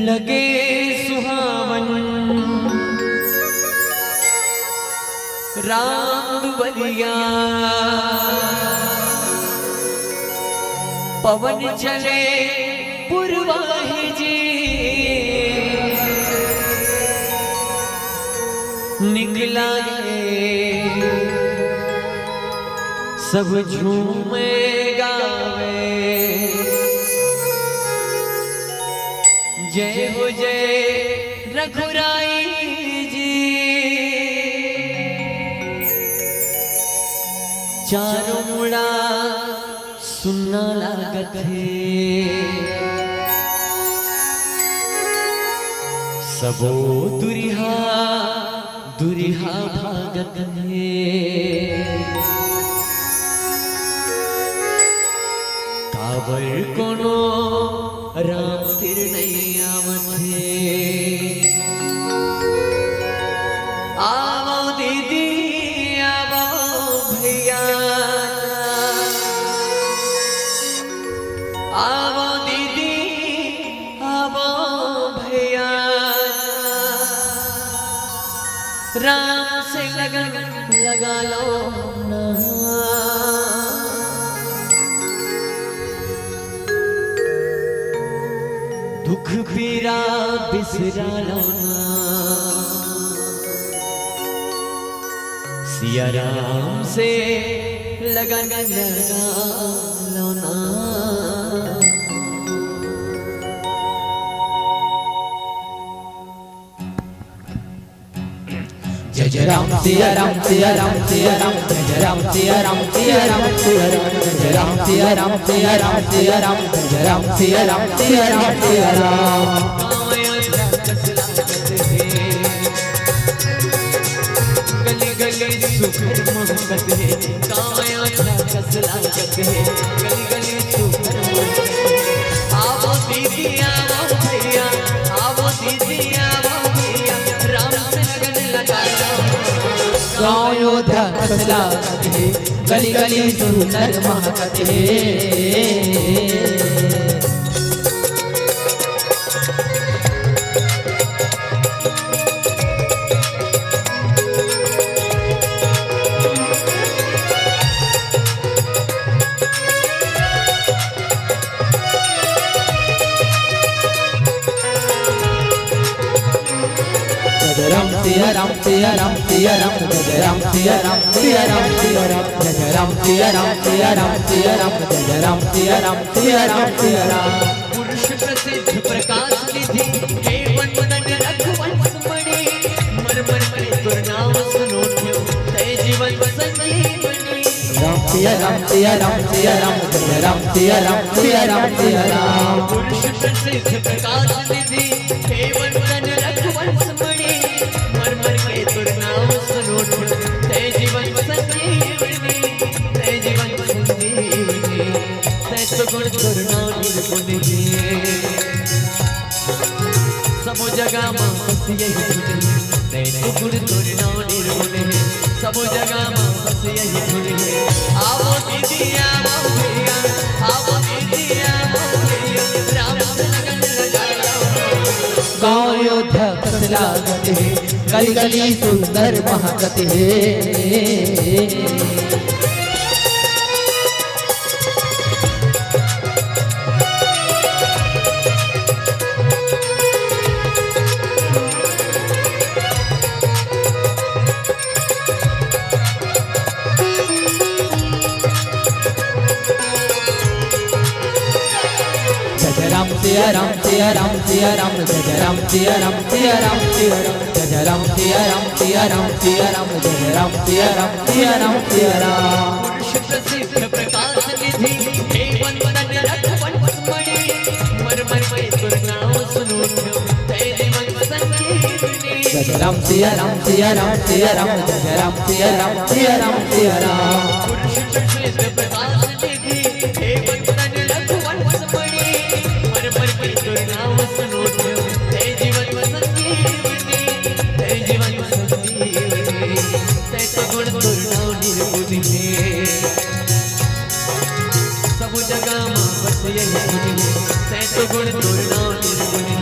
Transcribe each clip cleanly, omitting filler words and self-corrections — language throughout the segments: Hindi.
लगे सुहावन राम दुबलिया पवन चले पुरवाही जी निकला ये सब झूमे गावे जय हो जय रघुराई जी चारों मुड़ा सुनना लागत है, सबो दुरिहा दुरिहा भागत है। काबर कोनो राम तिर नहीं आवत है। आवो दीदी आवो भैया, आवो दीदी आवो भैया, राम से लगन लगा लो ना। दुख पीरा बिसरा लो ना, सिया राम से लगन लगा लो ना। जय जय राम सिया राम सिया राम सिया राम, जय जय राम सिया राम सिया राम सिया राम, जय जय राम सिया राम सिया राम सिया राम, जय जय राम सिया राम सिया राम सिया राम। गली गली सुखर मोहब्बत है, काया कस लागत है, गली गली सुखर मोहब्बत है। आवो दीदी आवो भैया, आवो दीदी आवो भैया, राम से लगन लगा लो। गाँव योद्धा कस लागत है, गली गली सुंदर महकत है। सिया राम सिया राम सिया राम, जय जय राम सिया राम सिया राम सिया राम, जय जय राम सिया राम सिया राम सिया राम, जय जय राम सिया राम सिया राम सिया राम। पुरुष प्रसिद्ध प्रकाश निधि, हे वंदन रघुवंश मणि, मर मर मर तुर नाम सुनो ध्यो, तय जीवन संजीवनी। राम सिया राम सिया राम सिया राम, जय जय राम सिया राम सिया राम सिया राम। पुरुष प्रसिद्ध प्रकाश निधि, हे वंदन रघुवंश मणि, मर मर के तुर नाम सुनो ध्यो, तय जीवन संजीवनी, तय जीवन संजीवनी। तय तो गुण तुर नाम निर्गुण है, सबो जगह मां बस यही धुन है। तय तो गुण तुर नाम निर्गुण है, सबो जगह मां बस यही धुन है। आवो दीदी आवो भैया, आवो दीदी आवो भैया, राम से लगन लगा लो। गाँव योद्धा कस लागत है, गली गली सुंदर महकत है। सिया राम सिया राम सिया राम, जय जय राम सिया राम सिया राम सिया राम, जय जय राम सिया राम सिया राम सिया राम, जय जय राम सिया राम सिया राम सिया राम। पुरुष प्रसिद्ध प्रकाश निधि, हे वंदन रघुवंश मणि, मर मर के तुर नाम सुनो ध्यो, तय जीवन संजीवनी। जय जय राम सिया राम सिया राम सिया राम, जय जय राम सिया राम सिया राम सिया राम। पुरुष प्रसिद्ध प्रकाश निधि, हे वंदन रघुवंश मणि, मर मर के तुर नाम सुनो ध्यो, तय जीवन संजीवनी, तय जीवन संजीवनी। तय तो गुण तुर नाम निर्गुण है, सब जगह मां बस यही धुन है। तय तो गुण तुर नाम निर्गुण है,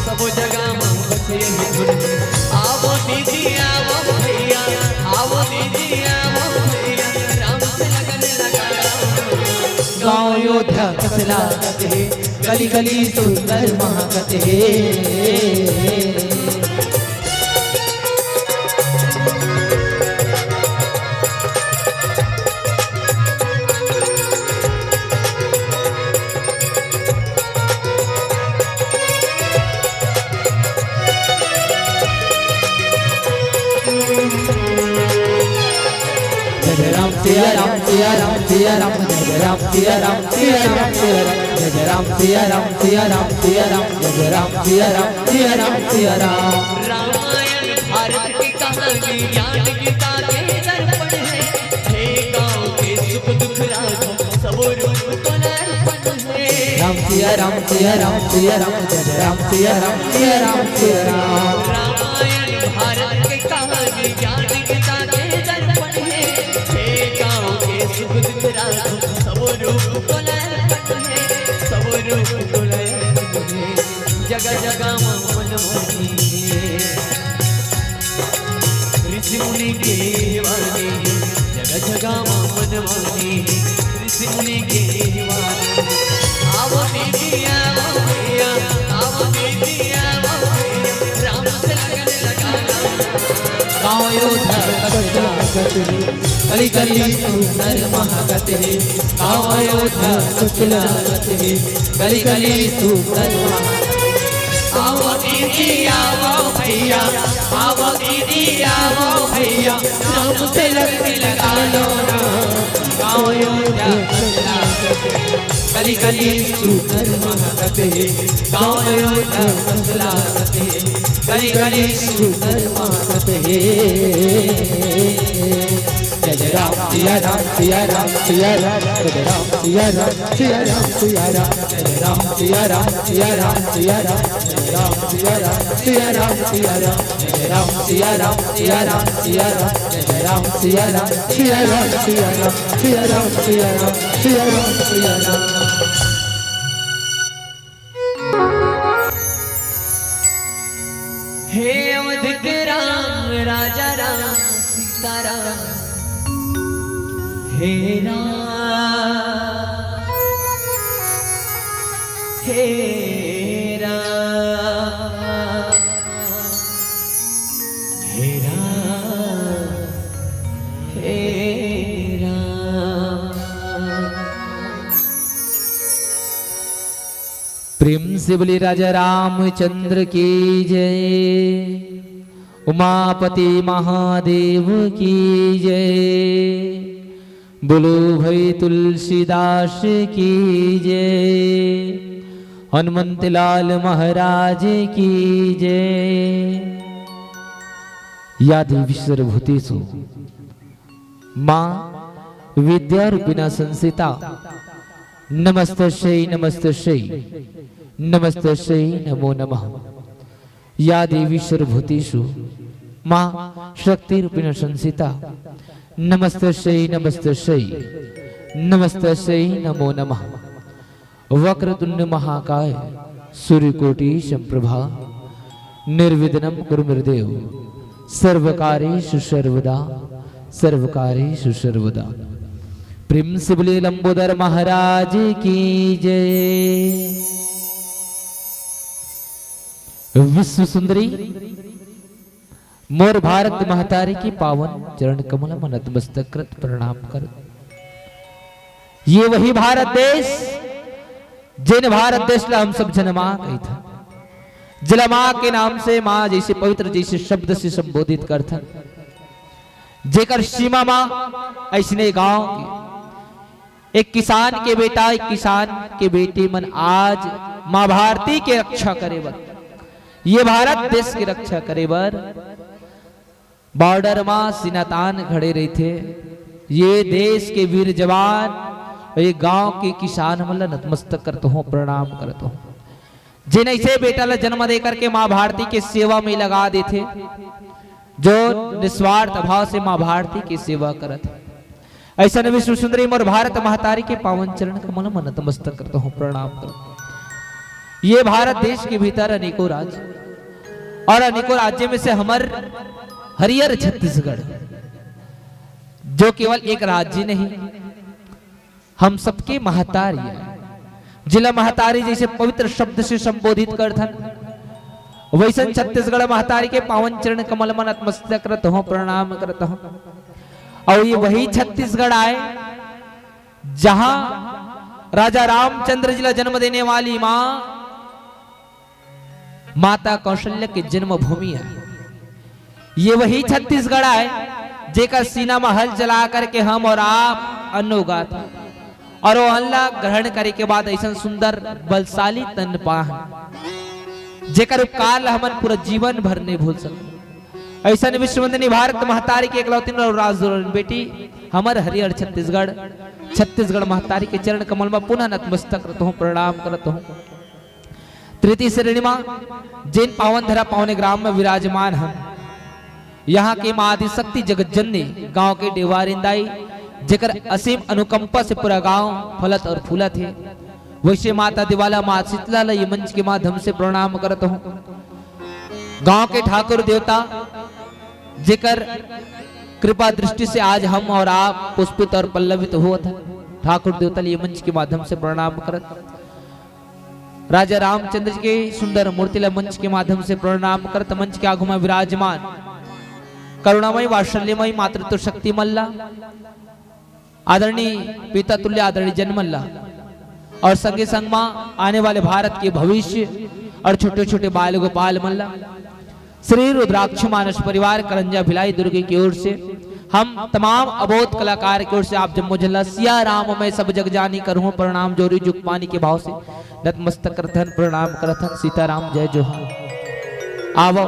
सब जगह मां बस यही धुन है। आवो दीदी आवो भैया, आवो दीदी आवो भैया, राम से लगन लगा लो। गाँव योद्धा कस लागत है, गली गली सुंदर महकत है। जय राम सिया राम सिया राम सिया राम जय राम सिया राम सिया राम सिया राम जय राम सिया राम सिया राम सिया राम जय राम सिया राम सिया राम सिया राम। रामायण भारत की कहानी ज्ञान गीता के दर्पण है, हे गाँव के सुख दुख राखो सब रूप को अर्पण है। राम सिया राम सिया राम सिया राम जय राम सिया राम सिया राम सिया राम। रामायण भारत की कहानी ज्ञान गीता के दर्पण है, हे गाँव के सुख दुख राखो सब रूप को अर्पण है, सब रूप को अर्पण है। जगह जगह मन मोही ऋषि मुनि के वाणी, जगह जगह मन मोही ऋषि मुनि के वाणी। आओ दीदी आओ भैया, आओ दीदी आओ भैया, राम से लगन लगाना। गाँव अयोध्या कली कली सुंदर महागत है, गाँव अयोध्या सुखलागत है, कली कली सुंदर महागत। आओ दीदी आओ भैया, आओ दीदी आओ भैया, राम से लगन लगा लो ना। गाँव अयोध्या कली कली सुंदर महागत है, गाँव अयोध्या सुखलागत है, कली कली सुंदर महागत है। जय राम सिया राम सिया राम सिया राम जय राम सिया राम सिया राम सिया राम जय राम सिया राम सिया राम सिया राम जय राम सिया राम सिया राम सिया राम जय राम सिया राम सिया राम सिया राम जय राम सिया राम सिया राम सिया राम सिया राम सिया राम सिया राम सिया राम। हे अवध के राम राजा राम सीता राम, हे राम हे राम हे राम हे राम। प्रेम से बोले राजा रामचंद्र की जय, उमापति महादेव की जय, बोलो भाई तुलसीदास की जय, हनुमंत लाल महाराज की जय। या देवी सर्वभूतेषु मां विद्यारूपिणा संस्थिता, नमस्तस्यै नमस्तस्यै नमस्तस्यै नमो नमः। या देवी सर्वभूतेषु मां शक्तिरूपिणा संस्थिता, नमस्तस्यै नमस्तस्यै नमस्तस्यै नमो नमः। वक्रतुंड महाकाय सूर्यकोटि समप्रभा, निर्विघ्नं कुरु मे देव, सर्वकार्येषु सर्वदा सर्वकार्येषु सर्वदा। प्रेम से बोले लंबोदर महाराज की जय। विश्व सुंदरी मोर भारत महतारी की पावन चरण कमल में नतमस्तक कृत प्रणाम कर। ये वही भारत देश जिन भारत देश ला हम सब जनमा गई था, जिला माँ के नाम से माँ जैसे पवित्र जैसे शब्द से संबोधित करथन, जेकर सीमा माँ ऐसने गांव एक किसान के बेटा एक किसान के बेटे मन आज माँ भारती के रक्षा करे बर, ये भारत देश की रक्षा करे बर बॉर्डर मां सिनातान खड़े रही थे। ये देश के वीर जवान ये गांव के किसान मतलब नतमस्तक करता हूँ, प्रणाम करता हूँ। जिन ऐसे बेटा ला जन्म दे करके माँ भारती के सेवा में लगा देते, जो निस्वार्थ भाव से माँ भारती की सेवा करते, ऐसा विश्व सुंदरी मोर भारत महतारी के पावन चरण कमल में नतमस्तक करता हूँ, प्रणाम करता हूँ। ये भारत देश के भीतर अनेकों राज्य और अनेकों राज्य में से हमार हरियर छत्तीसगढ़ जो केवल एक राज्य नहीं, हम सबके महतारी है। जिला महतारी जैसे पवित्र शब्द से संबोधित करथन, वैसन छत्तीसगढ़ महतारी के पावन चरण कमल में नतमस्तक करता हूँ, प्रणाम करता हूँ। और ये वही छत्तीसगढ़ आए जहां राजा रामचंद्र जी ला जन्म देने वाली मां माता कौशल्या की जन्मभूमि है। ये वही छत्तीसगढ़ है जेकर सीना में हल चला करके हम और आप अन्न उगात और वो हल्ला ग्रहण करे के बाद ऐसा सुंदर बलशाली तन पाह जेकर उपकार हमन पूरा जीवन भर नहीं भूल सकते। ऐसा विश्ववंदनी भारत महतारी के एकलौती राजदुलारी बेटी हमर हरिहर छत्तीसगढ़ महतारी के चरण कमल में पुनः नतमस्तक करत हूँ, प्रणाम करत हूँ। तृतीय श्रेणी में जिन पावन धरा पावने ग्राम में विराजमान हम यहाँ के माँ आदिशक्ति जगत जननी गांव के डेवारिंदाई जेकर असीम अनुकंपा से पूरा गांव फलत और फूलत है, वैसे माता दिवाला माँ शीतला ये मंच के माध्यम से प्रणाम करत हूँ। गांव के ठाकुर देवता जेकर कृपा दृष्टि से आज हम और आप पुष्पित और पल्लवित हुआ था, ठाकुर देवता ये मंच के माध्यम से प्रणाम करत। राजा रामचंद्र जी के सुंदर मूर्तिला मंच के माध्यम से प्रणाम करत। मंच के आगू में विराजमान करुणामयी वात्सल्यमयी मातृत्व शक्ति मल्ला आदरणीय पिता तुल्य आदरणीय जन्मल्ला और संगे संग मां आने वाले भारत के भविष्य और छोटे छोटे बाल गोपाल मल्ला श्री रुद्राक्ष मानस परिवार करंजा भिलाई दुर्गे की ओर से हम तमाम अबोध कलाकार की ओर से आप जब मुझे सिया राम मैं सब जग जानी करूं प्रणाम जोरी जुग पानी के भाव से नतमस्तक करथन प्रणाम करथन सीताराम जय जोहार। आवो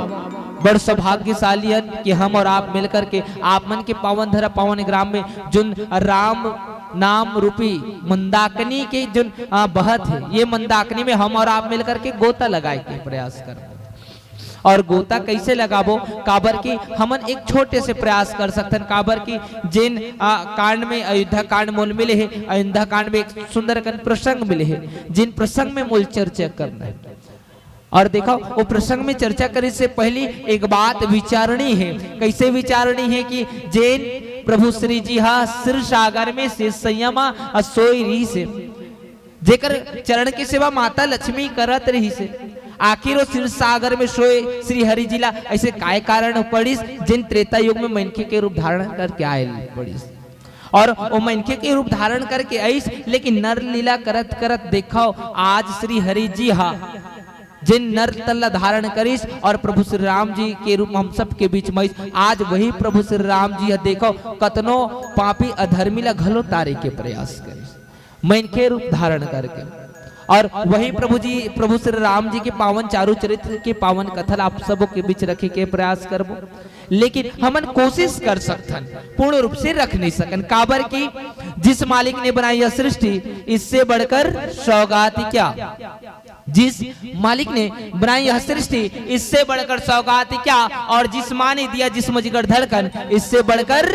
बड़ सौभाग्यशाली है कि हम और आप मिलकर के आप मन के पावन धरा पावन ग्राम में जुन राम नाम रूपी मंदाकिनी के जुन बहत है, ये मंदाकिनी में हम और आप मिलकर के गोता लगाए के प्रयास कर। और गोता कैसे लगाबो काबर की हमन एक छोटे से प्रयास कर सकते हैं। काबर की जिन कांड में अयोध्या कांड मूल मिले है, अयोध्या कांड में एक सुंदर प्रसंग मिले है जिन प्रसंग में मूल चर्चा करना है। और देखो वो प्रसंग में चर्चा करे से पहले एक बात विचारणी है। कैसे विचारणी है कि जैन प्रभु श्री जी हा सिर सागर में से संयमा सोई रही से जेकर चरण की सेवा माता लक्ष्मी करत रही से आखिर वो सिर सागर में सोए श्री हरि जिला ऐसे काय कारण पड़िस जिन त्रेता युग में मनखे के रूप धारण करके आए पड़िस और वो मनखे के रूप धारण करके आईस। लेकिन नर लीला करत करत देखो आज श्री हरि जी हा जिन नर तल्ला धारण करिस और प्रभु श्री राम जी के रूप हम सब के बीच में आज वही प्रभु श्री राम जी देखो कतनो पापी अधर्मी ला घलो तारे के प्रयास करिस मन के रूप धारण करके। और वही प्रभु श्री राम जी के पावन चारु चरित्र के पावन कथल आप सबों के बीच रखे के प्रयास करबो। लेकिन हमन कोशिश कर सकथन पूर्ण रूप से रख नहीं सकन काबर की जिस मालिक ने बनाई यह सृष्टि इससे बढ़कर सौगात क्या, जिस मालिक ने बनाई यह सृष्टि इससे बढ़कर सौगात क्या, और जिस माँ ने दिया जिस्म जिगर धड़कन इससे बढ़कर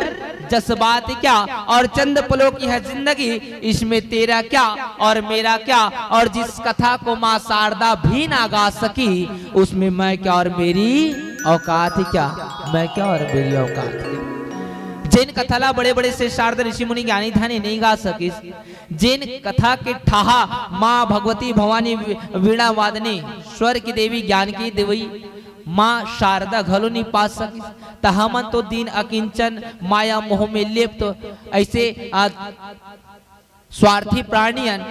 जज्बात क्या, और चंद पलों की है जिंदगी इसमें तेरा क्या और मेरा क्या, और जिस कथा को माँ शारदा भी ना गा सकी उसमें मैं क्या और मेरी औकात क्या, मैं क्या और मेरी औकात क्या। जिन कथाला बड़े बड़े से शारदा ऋषि मुनि ज्ञानी ध्यानी नहीं गा सकिस, जिन कथा के ठाहा माँ भगवती भवानी वीणा वादनी स्वर की देवी ज्ञान की देवी माँ शारदा घलो नहीं पा सकिस, तहमन तो दीन अकिंचन माया मोह में लिप्त तो ऐसे स्वार्थी प्राणियन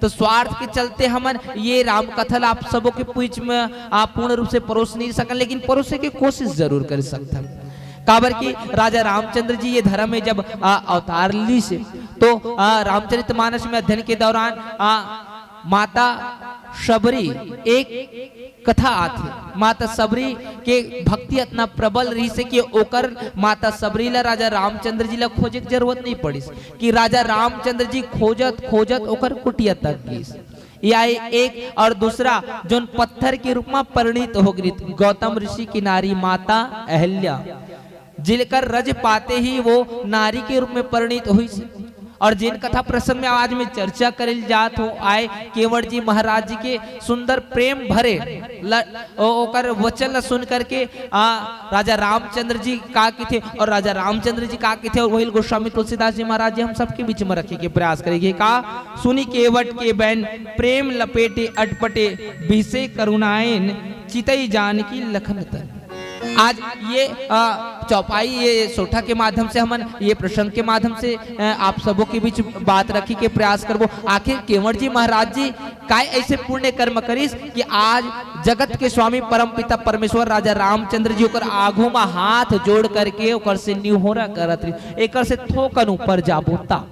तो स्वार्थ के चलते हमन ये राम कथल आप सबों के बीच में आप पूर्ण रूप से परोस नहीं सकन, लेकिन परोसे की कोशिश जरूर कर सकते हैं। काबर की राजा रामचंद्र जी ये धर्म में जब अवतार ली से तो रामचरितमानस में अध्ययन के दौरान माता शबरी एक कथा आती। माता सबरी के भक्ति इतना प्रबल रही से कि ओकर माता सबरी ला राजा रामचंद्र जी ला खोजे की जरूरत नहीं पड़ी कि राजा रामचंद्र जी खोजत खोजत ओकर कुटिया तक गई। या एक और दूसरा जो पत्थर के रूप में परिणित हो गई गौतम ऋषि की नारी माता अहल्या, जिनकर रज पाते ही वो नारी के रूप में परिणित हुई। और जिन कथा प्रसंग में आज में चर्चा करेल जात हो आए केवट जी महाराज जी के सुंदर प्रेम भरे ओकर वचन सुन करके राजा रामचंद्र जी का की थे और राजा रामचंद्र जी का की थे, और वही गोस्वामी तुलसीदास जी महाराज जी हम सबके बीच में रखे के प्रयास करेंगे का सुनी केवट के बैन प्रेम लपेटे अटपटे बीसे करुणाएन चितई जान की लखन तन। आज ये चौपाई ये सोठा के माध्यम से हमन ये प्रसंग के माध्यम से आप सबों के बीच बात रखी के प्रयास करबो। आखिर केवट जी महाराज जी काय ऐसे पुण्य कर्म करिस कि आज जगत के स्वामी परम पिता परमेश्वर राजा रामचंद्र जी ओकर आगू में हाथ जोड़ करके ओकर से निहोरा करत रही, एकर से थोकन ऊपर जाबोता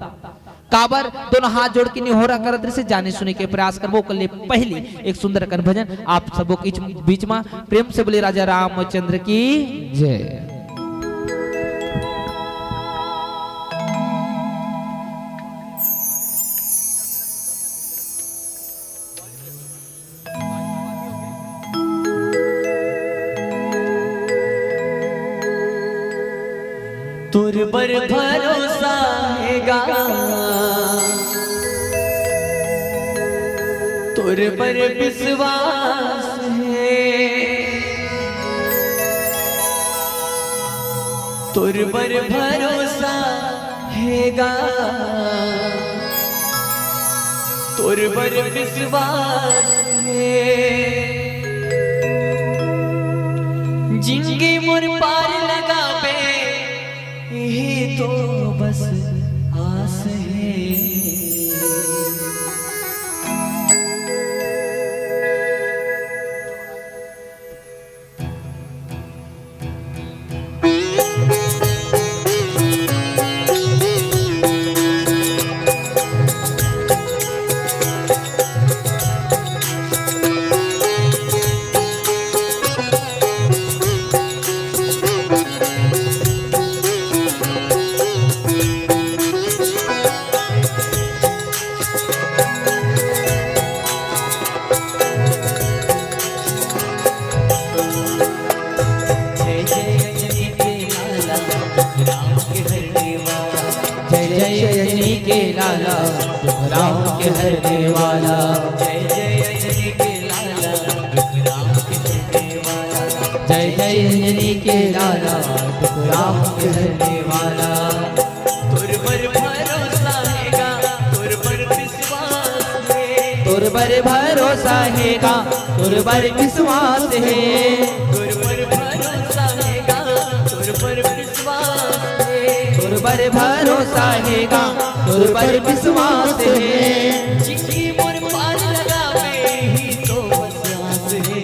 काबर दोनों हाथ जोड़ के निहोरा करत से जाने सुने के प्रयास करबो। के लिए पहली एक सुंदर कर भजन आप सबों के बीच में प्रेम से बोले राजा रामचंद्र की जय। तुर पर भरोसा हैगा, तुर पर विश्वास है, तुर पर भरोसा हैगा, तुर पर विश्वास है। जिंगे मुर पार लगा पे ये तो बस आस है। के लाला दुख राम के हरने वाला, जय जय अंजनी के लाला दुख राम के हरने वाला, जय जय अंजनी के लाला दुख राम के हरने वाला। तुर पर भरोसा हैगा, तुर पर विश्वास है, तुर पर भरोसा हैगा, तुर पर विश्वास है, तुर पर भरोसा हैगा, तुर पर विश्वास है, तुर पर भरोसा हैगा, तुर पर विश्वास है। जिसकी मोर पार लगावे ही तो बस आस है।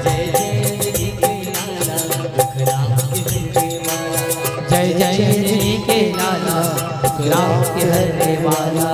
जय जय अंजनी के लाला दुख राम के हरने वाला, जय जय अंजनी के लाला दुख राम के हरने वाला।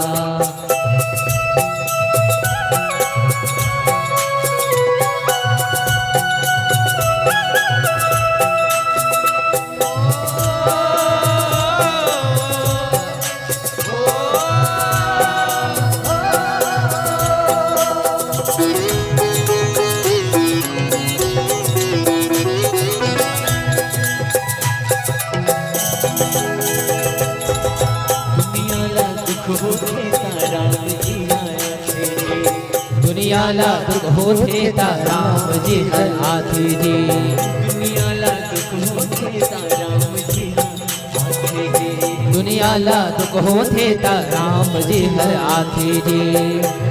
दुनिया ला दुख होते ता राम जी हर हाथी जी, दुनिया ला दुख होते ता राम जी हर हाथी जी, दुनिया ला दुख होते ता राम जी हर हाथी जी,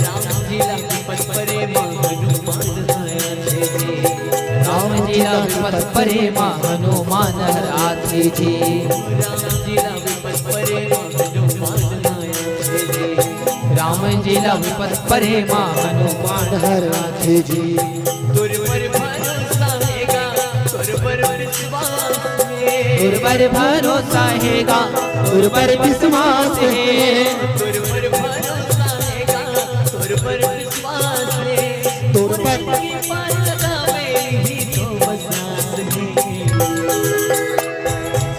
राम जी ला विपत परे मां हनुमान आया जी, राम जी ला विपत परे मां हनुमान हर हाथी जी, राम जी ला विपत परे मां हनुमान आया जी, राम जी ला विपत परे मां हनुमान हर हाथी जी। तुर पर भरोसा हैगा, तुर पर विश्वास है, तुर पर भरोसा हैगा, तुर पर विश्वास है, तुर पर भरोसा हैगा, तुर पर विश्वास है, तुर पर पार लगावे ही तो बस आस है।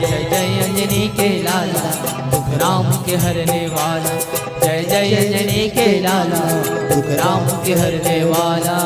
जय जय अंजनी के लाला दुख राम के हरने वाला, जय जय अंजनी के लाला दुख राम के हरने वाला।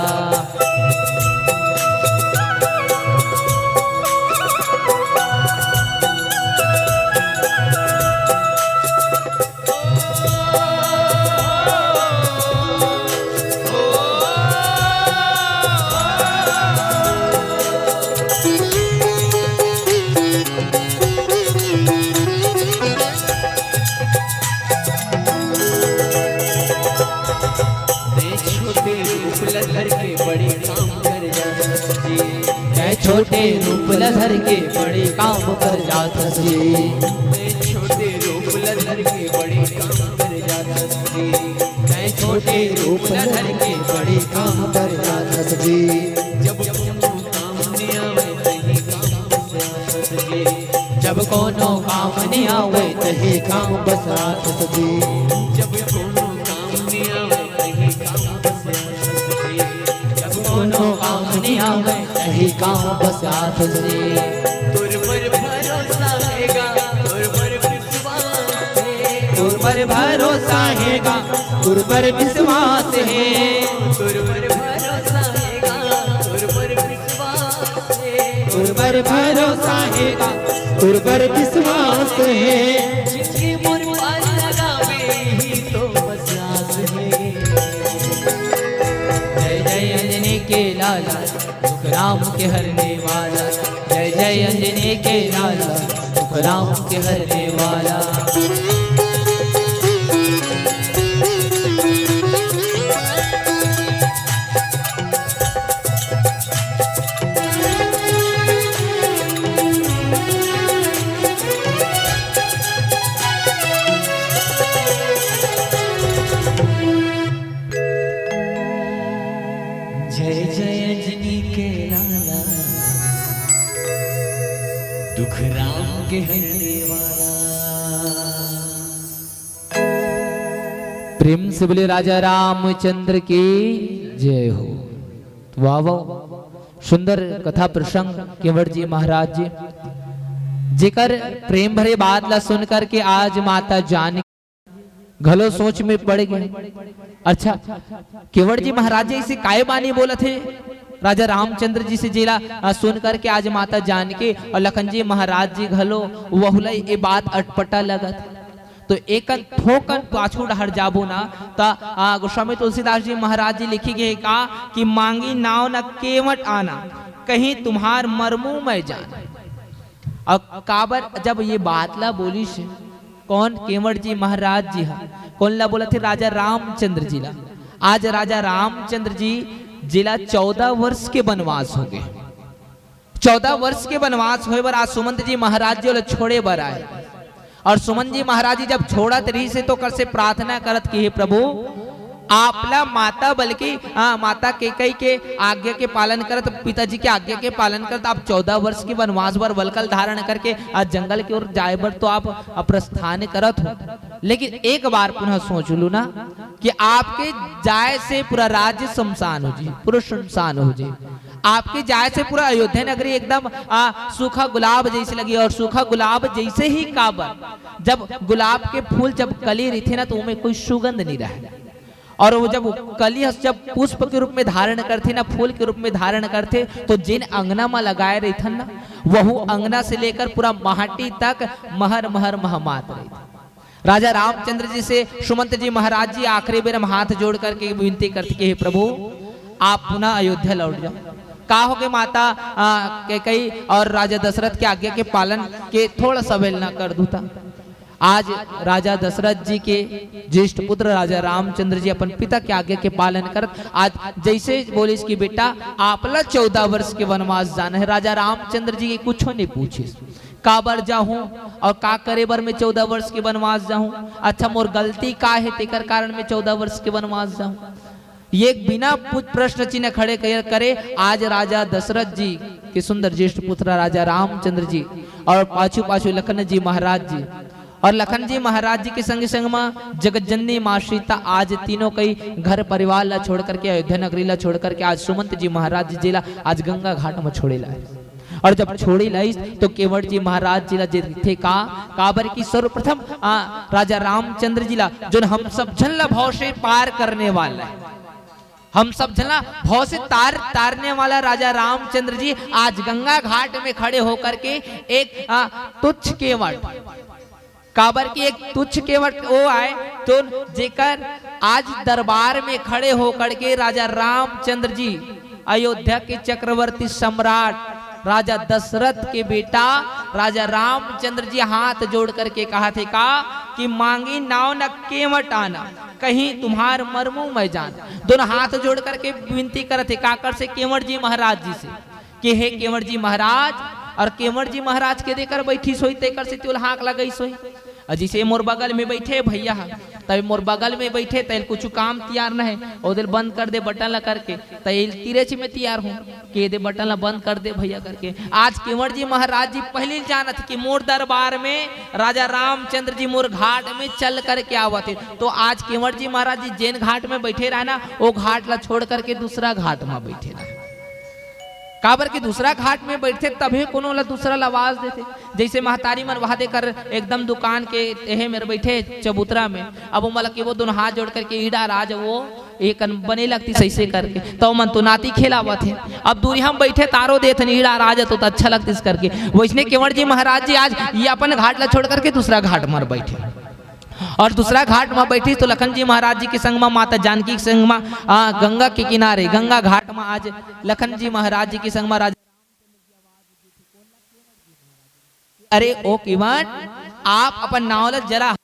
छोटे रूप लधर के बड़े काम कर जात जी। मैं छोटे रूप लधर के बड़े काम कर जात जी। मैं छोटे रूप लधर के बड़े काम कर जात जी। जब कोनो काम नहीं आवे तही काम बस आत जी। जब कोनो काम नहीं आवे तही काम बस आत जी। जब कोनो काम नहीं आवे तही काम बस आत जी। जब कोनो काम नहीं आवे तही काम बस आत जी। तुर पर भरोसा हैगा, तुर पर विश्वास है। तुर पर भरोसा हैगा, तुर पर विश्वास है। तुर पर भरोसा हैगा, तुर पर विश्वास है। तुर पर भरोसा हैगा, तुर पर विश्वास है। जिसकी मोर पार लगावे ही तो बस आस है। जय जय अंजनी के लाला, दुख राम के हरने वाला। जय जय अंजनी के लाला, दुख राम के हरने वाला। जय जय अंजनी के लाला, दुख राम के हरने वाला। प्रेम से बोले राजा रामचंद्र की जय हो। वाह वाह, सुंदर कथा प्रसंग केवट जी महाराज जी जेकर प्रेम भरे बात ला सुन करके आज माता जान घलो सोच में पड़ गए। अच्छा, केवट जी महाराज जी इसे काय बानी बोला थे राजा रामचंद्र जी से जिला सुन करके आज माता जान के और लखन जी महाराज जी घलो वहुला ये बात अटपटा लगत। तो एक ठोकन पाछू डहर जाबो ना ता गोस्वामी तुलसीदास जी महाराज जी लिखी गए का कि मांगी नाव न केवट आना, कहीं तुम्हार मरमू मैं जाना। और काबर जब ये बात ला बोली से कौन केवट जी महाराज जी हा कौन ला बोला थे राजा रामचंद्र जी ला। आज राजा रामचंद्र जी जिला 14 वर्ष के वनवास हो गए। 14 वर्ष के वनवास होए बर आज सुमंत जी महाराज जी छोड़े बर आए। और सुमन जी महाराज जी जब छोड़त रही से तो कर से प्रार्थना करत कि हे प्रभु आपला माता बल्कि माता केकई के आज्ञा के पालन करत, पिताजी के आज्ञा के पालन करत आप 14 वर्ष के वनवास बर वलकल धारण करके आज जंगल की ओर जाए बर तो आप प्रस्थान करत हो। लेकिन एक बार पुनः सोच लू ना कि आपके जाए से पूरा राज्य शमशान हो जाए, पूरा शमशान हो जाए। आपके जाए से पूरा अयोध्या नगरी एकदम सूखा गुलाब जैसे लगी। और सूखा गुलाब जैसे ही काबर जब गुलाब के फूल जब कली रही थी ना तो उनमें कोई सुगंध नहीं रहा। और वो जब कली जब पुष्प के रूप में धारण करते ना, फूल के रूप में धारण करते तो जिन अंगना में लगाए रही थन ना वह अंगना से लेकर पूरा माटी तक महर महर महमात रही थी। राजा रामचंद्र जी से सुमंत जी महाराज जी आखिरी बेर हम हाथ जोड़ करके विनती करते कि हे प्रभु आप पुनः अयोध्या लौट जाओ। का हो के माता कैकेयी और राजा दशरथ के आज्ञा के पालन के थोड़ा सा अवहेलना कर दूता। आज राजा दशरथ जी के ज्येष्ठ पुत्र राजा रामचंद्र जी अपन पिता के आज्ञा के पालन कर आज जैसे बोले कि बेटा आपला 14 वर्ष के वनवास जाना है। राजा रामचंद्र जी के कुछ नहीं पूछे काबर जाऊं और का करे बर मैं 14 वर्ष के वनवास जाऊं। अच्छा मोर गलती का है तेकर कारण मैं 14 वर्ष के वनवास जाऊं। ये बिना प्रश्न चिन्ह खड़े करे आज राजा दशरथ जी के सुंदर ज्येष्ठ पुत्र राजा रामचंद्र जी और पाछू पाछू लखन जी महाराज जी और लखन जी महाराज जी के संग संग मां जगत जननी मां सीता आज तीनों कई घर परिवार ला छोड़ करके अयोध्या नगरी ला छोड़ करके आज सुमंत जी महाराज जी जिला आज गंगा घाट में छोड़े ला। और जब छोड़ी लाई तो केवट जी महाराज जिला थे काबर की सर्वप्रथम राजा रामचंद्र जिला जो हम सब जन ला भाव से पार करने वाला है, हम सब जना भाव से तारने वाला राजा रामचंद्र जी आज गंगा घाट में खड़े होकर के एक तुच्छ केवट काबर की एक तुच्छ केवट वो आए तो जेकर आज दरबार में खड़े होकर के राजा रामचंद्र जी अयोध्या के चक्रवर्ती सम्राट राजा दशरथ के बेटा राजा रामचंद्र जी हाथ जोड़ करके कहा थे कि मांगी नाव न केवट आना, कहीं तुम्हार मरमू मैं जान। दोनों हाथ जोड़ करके विनती करे थे काकर से केवट जी महाराज जी से कि हे केवट जी महाराज, और केवट जी महाराज के देकर बैठी सोई तेकर से तुल हाक लगई सोई। और जिसे मोर बगल में बैठे भैया, तब मोर बगल में बैठे तैल कुछ काम तैयार न है, और दिल बंद कर दे बटन ला करके, तैल तिरछ में तैयार हूँ के दे बटन ला बंद कर दे भैया करके। आज केवट जी महाराज जी पहले जानत कि मोर दरबार में राजा रामचंद्र जी मोर घाट में चल करके आवत है। तो आज केवट जी महाराज जी जैन घाट में बैठे रहना, वो घाट ला छोड़ करके दूसरा घाट में बैठे रहना। काबर के दूसरा घाट में बैठे तभी कोनो ला दूसरा आवाज देते। जैसे महतारी मन वहां देकर एकदम दुकान के एहे मेरे बैठे चबूतरा में, अब मतलब कि वो दोनों हाथ जोड़ करके ईड़ा राज वो एक बने लगती सही से करके, तो मन तो नाती खेलावा थे। अब दूरी हम बैठे तारो देते ईड़ा राज तो अच्छा लगती इस करके। वैसने केवट जी महाराज जी आज ये अपन घाट ला छोड़ करके दूसरा घाट में बैठे, और दूसरा घाट में बैठी तो लखन जी महाराज जी के संग में माता जानकी के संग में गंगा के किनारे गंगा घाट में आज लखन जी महाराज जी के संग में राजा, अरे ओ केवट आप अपन नाव जरा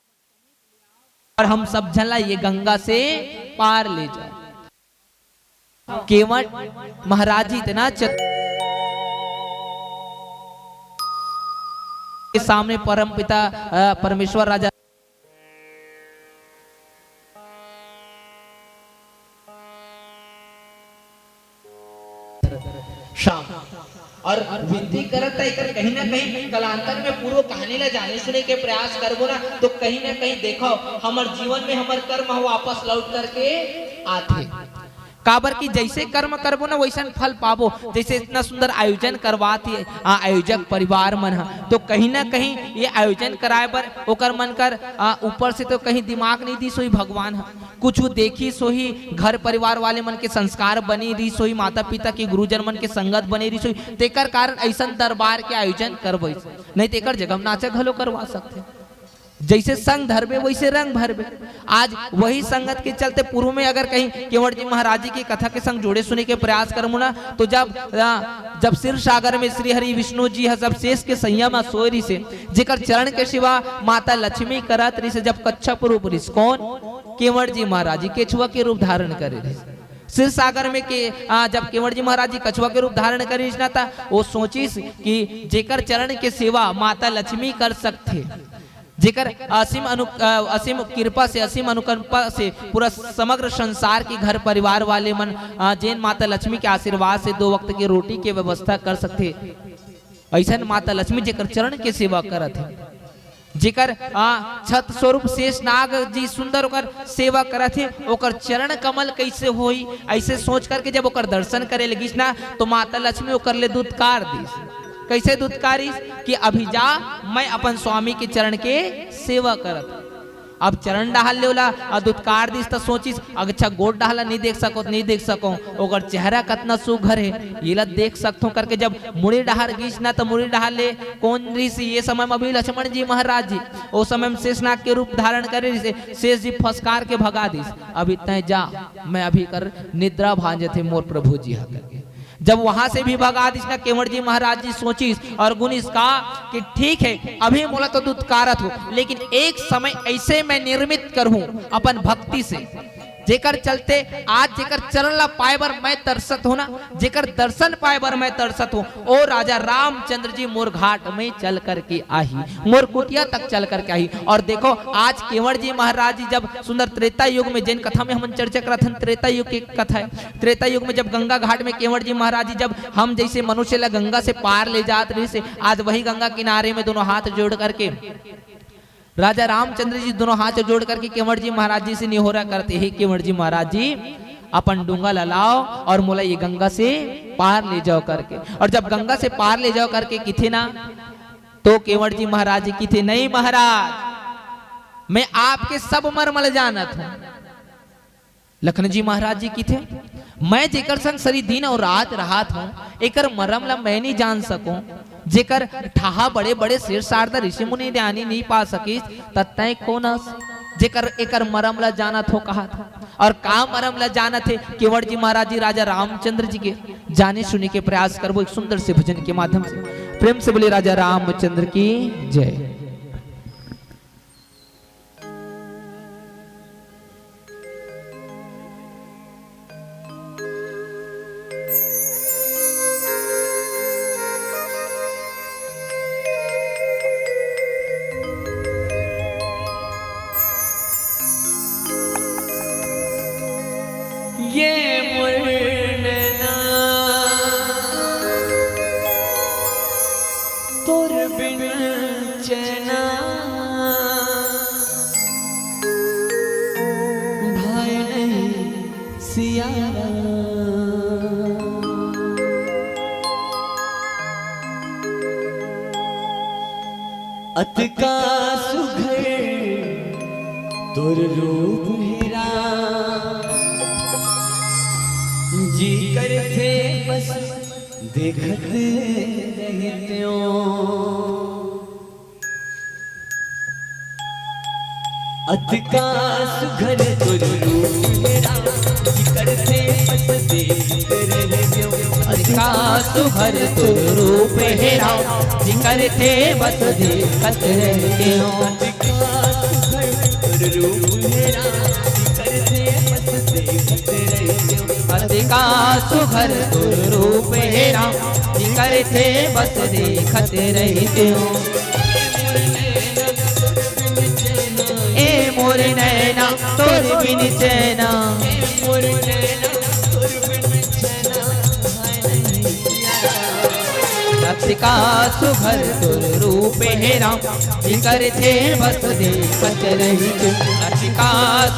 और हम सब झला ये गंगा से पार ले जाओ। केवट महाराज जी इतना के सामने परम पिता परमेश्वर राजा शाम और विनती करता है कहीं ना कहीं कलांतर में पूर्व कहानी ला जाने सुने के प्रयास करबो ना, तो कहीं ना कहीं देखो हमार जीवन में हमार कर्म वापस लौट करके आते। काबर की जैसे कर्म करबो ना वैसा फल पाबो। जैसे इतना सुंदर आयोजन करवाती है आयोजक परिवार मन, तो कहीं ना कहीं ये आयोजन कराए पर ओकर मन कर ऊपर से तो कहीं दिमाग नहीं दी सोई भगवान कुछ देखी सोही, घर परिवार वाले मन के संस्कार बनी रही सोई, माता पिता के गुरुजन मन के संगत बनी रही सोई, तेकर कारण ऐसा दरबार के आयोजन करबे, नहीं तेकर जगह नाचा घलो करवा सकते। जैसे संग धरबे वैसे रंग भरबे। आज वही संगत के चलते पूर्व में अगर कहीं केवट जी महाराज जी की कथा के संग जोड़े सुने के प्रयास करूँ ना, तो जब क्षीर सागर में श्री हरि विष्णु जी जब शेष के संयम सोय रही से जेकर चरण के सिवा माता लक्ष्मी करत रही से, जब कच्छप रूप रही कौन केवट जी महाराज जी केचुआ के रूप धारण करे रही। क्षीर सागर में के जब केवट जी महाराज जी कछुआ के रूप धारण करी ना था, वो सोचिस कि जेकर चरण के सेवा माता लक्ष्मी कर सकते, जेकर असीम कृपा से असीम अनुकंपा से पूरा समग्र संसार के घर परिवार वाले मन जैन माता लक्ष्मी के आशीर्वाद से 2 वक्त की रोटी के व्यवस्था कर सकते। ऐसा माता लक्ष्मी जेकर चरण के सेवा करत है, जेकर छत स्वरूप शेष नाग जी सुंदर ओकर सेवा करत है, ओकर चरण कमल कैसे होई ऐसे सोच करके जब ओकर दर्शन करे लगिस ना, तो माता लक्ष्मी ओकर ले दुत्कार दिस। कैसे दुत्कारी कि अभी जा मैं अपन स्वामी के चरण के सेवा करत। अब चरण डाल लेला और दुत्कार दिस तो सोचिस अच्छा गोट डाला नहीं देख सको ओकर चेहरा कितना सुघर है ये ला देख सकतो करके जब मुड़ी डहार गीस ना, तो मुड़ी डहार ले कौन ऋषि ये समय में अभी लक्ष्मण जी महाराज जी ओ समय में शेषनाग के रूप धारण करे शेष जी फसकार के भगा दिस। अभी तय जा मैं अभी कर निद्रा भांजे थे मोर प्रभु जी हा करके जब वहां से भी भगा दिस ना, केवट जी महाराज जी सोचिस और गुनिस का कि ठीक है अभी मोला तो दुत्कारत हो, लेकिन एक समय ऐसे मैं निर्मित करूं अपन भक्ति से जेकर चलते आज जेकर चरण ला पाए बर मैं तरसत हो ना, जेकर दर्शन पाए बर मैं तरसत हूँ, ओ राजा रामचंद्र जी मोर घाट में चल करके आई, मोर कुटिया तक चल करके आई। और देखो आज केवट जी महाराज जी जब सुंदर त्रेता युग में जैन कथा में हम चर्चा करत हन, त्रेता युग की कथा है। त्रेता युग में जब गंगा घाट में केवट जी महाराज जी जब हम जैसे मनुष्य ला गंगा से पार ले जात रही से, आज वही गंगा किनारे में दोनों हाथ जोड़ करके राजा रामचंद्र जी दोनों हाथ जोड़ करके केवट जी महाराज जी से निहोरा करते हैं, केवट जी महाराज जी अपन डूंगा लाओ और मोला ये गंगा से पार ले जाओ करके। और जब गंगा से पार ले जाओ करके किथे ना, तो केवट जी महाराज जी किथे नहीं महाराज मैं आपके सब मर्मल जानत हूं। लखन जी महाराज जी किथे मैं जेकर संग सरी दिन और रात राहत हूं, एकर मरम ला मैं नहीं जान सकूं, जेकर ठाहा बड़े बड़े शेर शारदा ऋषि मुनि ध्यानी नहीं पा सकिस तत्तय कोनस, जेकर एकर मरम ला जानत हो कहा था। और का मरम ला जानत है केवट जी महाराज जी राजा रामचंद्र जी के जाने सुने के प्रयास करबो एक सुंदर से भजन के माध्यम से। प्रेम से बोले राजा रामचंद्र की जय। अतका सुघर तोर रूप हेरा जी करते बस देखत रहते हो अतका सुघर तोर रूप हेरा जी करते बस देखते रहते हो अतका सुघर तोर रूप हेरा जी करते बस देखत रहते हो अतका सुघर तोर रूप हेरा जी करते बस देखत रहते हो ए मोर नैना तोर बिन चैना अतका सुघर तोर रूप हेरा जी करते बस देखत रहते अतका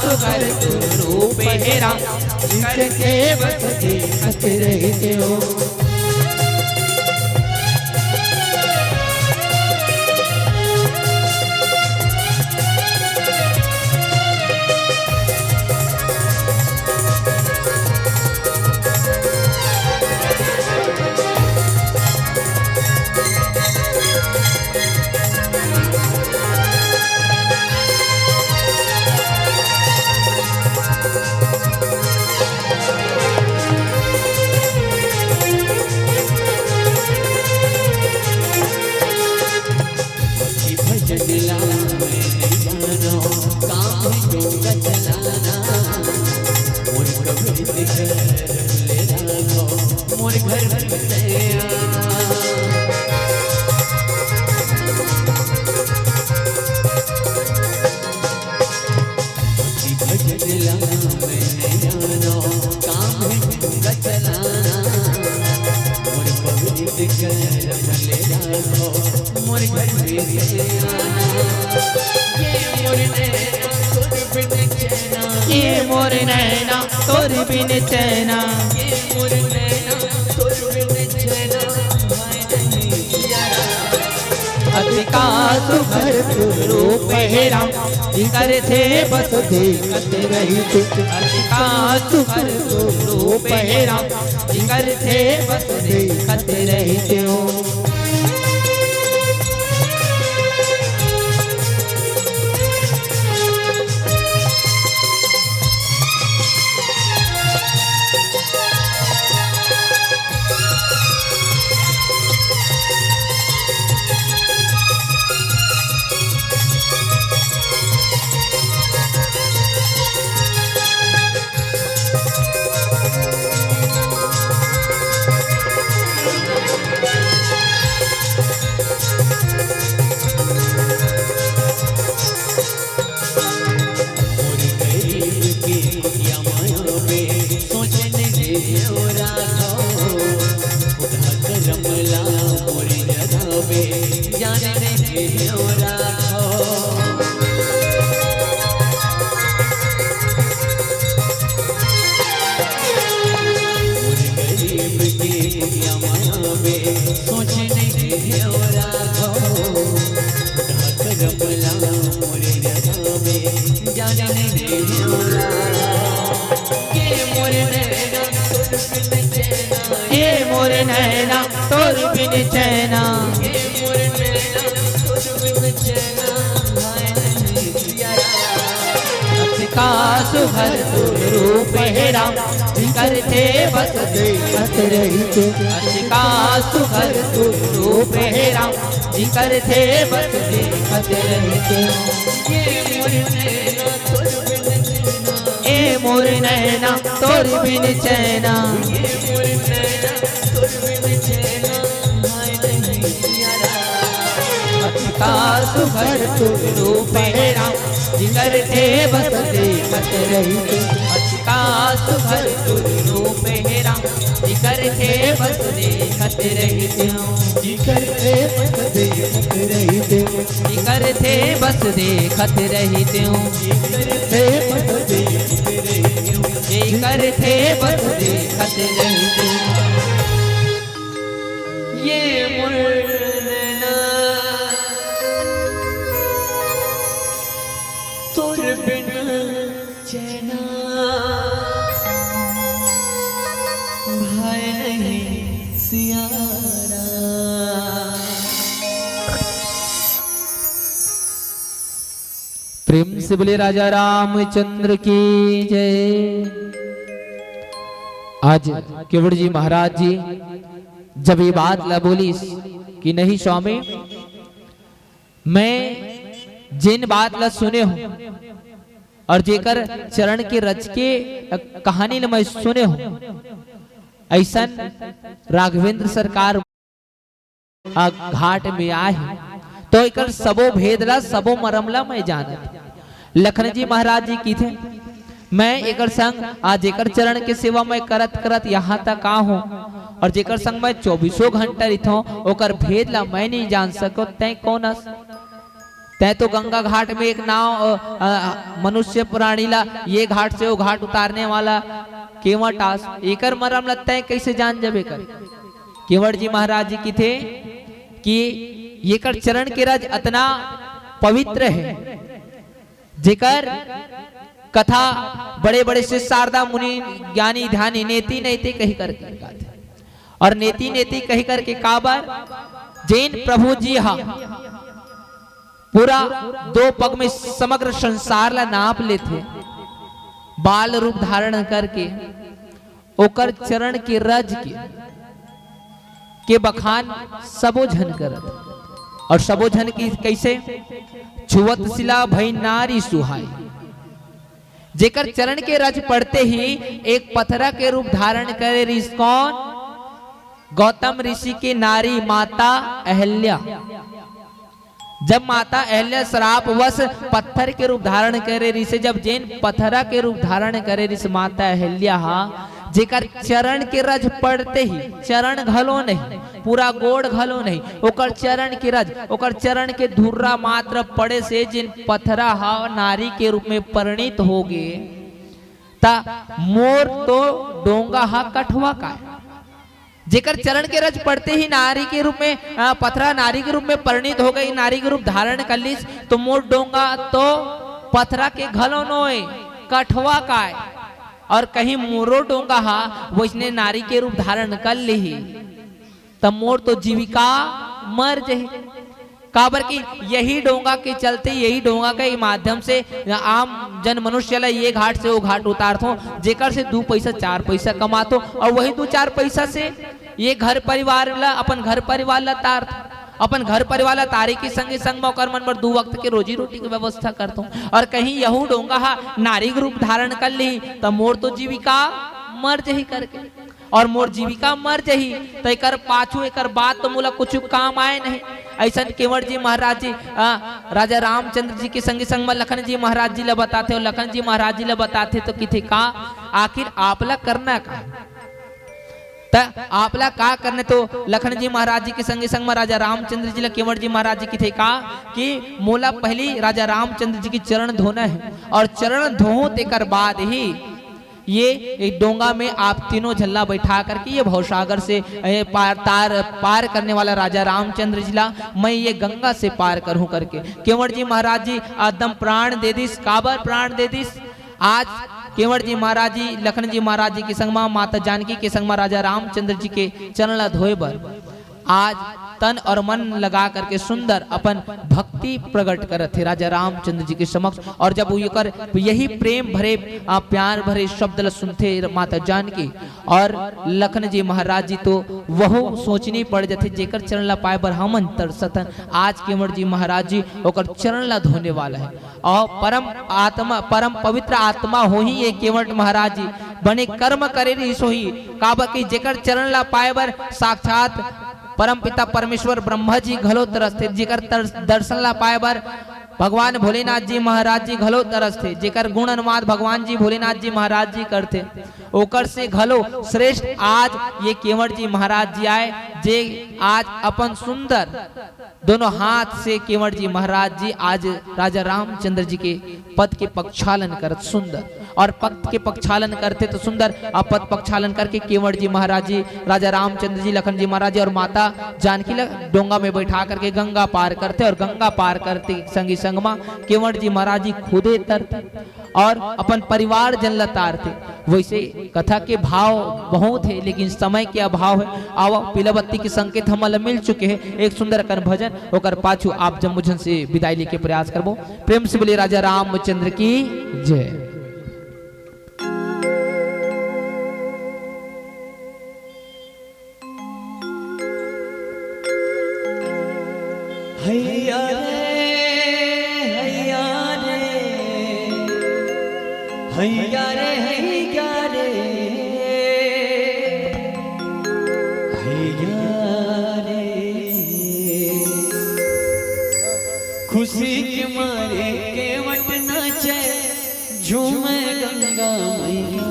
सुघर तोर रूप हेरा जी करते बस देखत रहते हो मोर घर ये मोर नैना तोर बिन चैना अतका सुघर तोर रूप हेरा जी करते बस देखत रहते अतका सुघर तोर रूप हेरा जी करते बस देखत रहते हो ये मोर नैना तोर बिन चैना अतका सुघर तोर रूप हेरा जी करते बस देखत रहते अतका सुघर तोर रूप हेरा जी करते बस देखत रहते ए मोर नैना तोर बिन चैना अतका सुघर तोर रूप हेरा जी करते बस देखत रहते अतका सुघर तोर रूप हेरा जी करते बस देखत रहते जी करते बस देखत रहते जी करते बस देखत रहते जी करते बस देखत रहते ये मोर नैना बिन चैना भाई नहीं सियारा। प्रेम से बोले राजा रामचंद्र की जय। आज केवट जी महाराज जी जब ये बात ला बोली कि नहीं स्वामी, मैं जिन बात ला सुने हूं और जेकर चरण के रच के कहानी ला मैं सुने हूं, ऐसा राघवेंद्र सरकार घाट में आए तो एक सबो भेद ला सबो मरम ला मैं जानत। लखन जी महाराज जी की थे, मैं एक संग आज जेकर चरण के सेवा मैं करत करत यहाँ तक आ हूँ और जेकर संग मैं 24 घंटा रही ओकर भेद ला मैं नहीं जान सको। तय कौन हस? तय तो गंगा घाट में एक नाव मनुष्य प्राणी ला ये घाट से वो घाट उतारने वाला केवट आस, एकर मरम ला तय कैसे जान जबे कर? केवट जी महाराज जी की थे कि ये कर चरण के रज इतना पवित्र है, जेकर कथा बड़े बड़े से शारदा मुनि ज्ञानी ध्यानी नेति नेति कही करके और नेति नेति कही करके काबर जैन प्रभु जी हा पूरा 2 पग में समग्र संसार ला नाप लेते, बाल रूप धारण करके ओकर चरण के रज के बखान सबो झन करत और सबो झन की कैसे छुवत सिला भई नारी सुहाई। जेकर चरण के रज पड़ते ही एक पथरा के रूप धारण करे ऋषि कौन? गौतम ऋषि की नारी माता अहल्या। जब माता अहल्या श्राप वश पत्थर के रूप धारण करे ऋषि, जब जैन पथरा के रूप धारण करे ऋषि माता अहल्या जेकर चरण के रज पड़ते ही, चरण घलो नहीं पूरा गोड़ घलो नहीं, ओकर चरण के रज ओकर चरण के धुर्रा मात्र पड़े से जिन पथरा हा नारी के रूप में परिणित हो गए ता मोर तो डोंगा हा कठवा का। जेकर चरण के रज पड़ते ही नारी के रूप में पथरा नारी के रूप में परिणित हो गई, नारी के रूप धारण कर ली, तो मोर डोंगा तो पथरा के घलो नोए कठवा का। और कहीं मोरो डोंगा हा वो इसने नारी के रूप धारण कर ली तब मोर तो जीविका मर जाए। काबर की यही डोंगा के चलते, यही डोंगा के माध्यम से आम जन मनुष्य ला ये घाट से वो घाट उतारतो, जेकर से 2 पैसा 4 पैसा कमातो और वही 2-4 पैसा से ये घर परिवार ला अपन घर परिवार ला तारतो, अपन घर परिवार ला तारी के संगे संग मौकर मन पर 2 वक्त के रोजी रोटी की व्यवस्था करता हूँ। और कहीं यहू डोंगा हा नारी रूप धारण कर ली तो मोर तो जीविका मर जही करके, और मोर जीविका मर जही तो एकर पाछू एकर बात तो मोला कुछ काम आए नहीं। ऐसा केवट जी महाराज जी राजा रामचंद्र जी के संगे संग में लखन जी महाराज जी ला बताते और लखन जी महाराज जी ला बताते तो किथे का आखिर आपला करना का आपला का करने। तो लखन जी महाराज जी के संगे संग में राजा रामचंद्र जी ला केवट जी महाराज जी की थे का कि मोला पहली राजा रामचंद्र जी की चरण धोना है और चरण धो तेकर बाद ही ये एक डोंगा में आप तीनों झल्ला बैठा करके ये भवसागर से पार करने वाला राजा रामचंद्र जी ला मैं ये गंगा से पार करूं करके। केवट जी महाराज जी आदम प्राण दे दिस, काबर प्राण दे दिस। आज केवट जी महाराज जी लखन जी महाराज जी के संग माता जानकी के संग राजा रामचंद्र जी के चरण ला धोए बर आज तन और मन लगा करके सुंदर अपन भक्ति प्रकट करत थे राजा रामचंद्र जी के समक्ष। और जब वो कर यही प्रेम भरे प्यार भरे शब्द सुनते माता जानकी और लखन जी महाराज जी तो वह सोचनी पड़ जाते जेकर चरण ला पाए बर हमन तरसतन। आज केवट जी महाराज जी ओकर चरण ला धोने वाला है और परम पवित्र आत्मा हो ही ये केवट महाराज जी बने कर्म करे रही सोही काबा की जेकर चरण ला पाए बर साक्षात परम पिता परमेश्वर ब्रह्मा जी घलो तरसते, जेकर दर्शन ला पाए बर भगवान भोलेनाथ जी महाराज जी घलो तरसते, जेकर गुण अनुवाद भगवान जी भोलेनाथ जी महाराज जी करते ओकर से घलो श्रेष्ठ आज ये केवट जी महाराज जी आए जे आज अपन सुंदर दोनों हाथ से केवट जी महाराज जी आज राजा रामचंद्र जी के पद के प्रक्षालन करत सुंदर। और पद के पक्षालन करते तो सुंदर अपद पक्षालन करके केवट जी महाराज जी, राजा रामचंद्र जी, लखन जी महाराज जी और माता जानकी डोंगा में बैठा करके गंगा पार करते और गंगा पार करते संगी संगमा केवट जी महाराज जी खुदे तरते और अपन परिवार जन लतारते। वैसे कथा के भाव बहुत है लेकिन समय के अभाव है। आओ पीलाबत्ती के संकेत हमल मिल चुके हैं, एक सुंदर कर भजन होकर पाछू आप जब मुझन से विदाई लेके प्रयास करबो। प्रेम से बोले राजा रामचंद्र की जय। हैया रे हैया रे हैया रे हैया रे हैया रे, खुशी के मारे केवट नाचे झूमे गंगा मैया,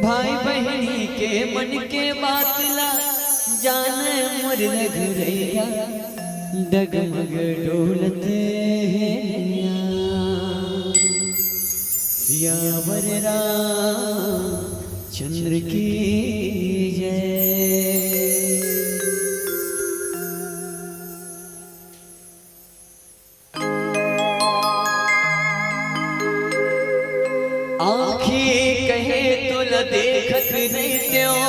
भाई बहनी के मन के बात ला जाने मोर रघुरैया, डगमग डोलत हैया, सियावर रामचंद्र की जय। आँखें कहे तो ल देखत नहीं त्यों,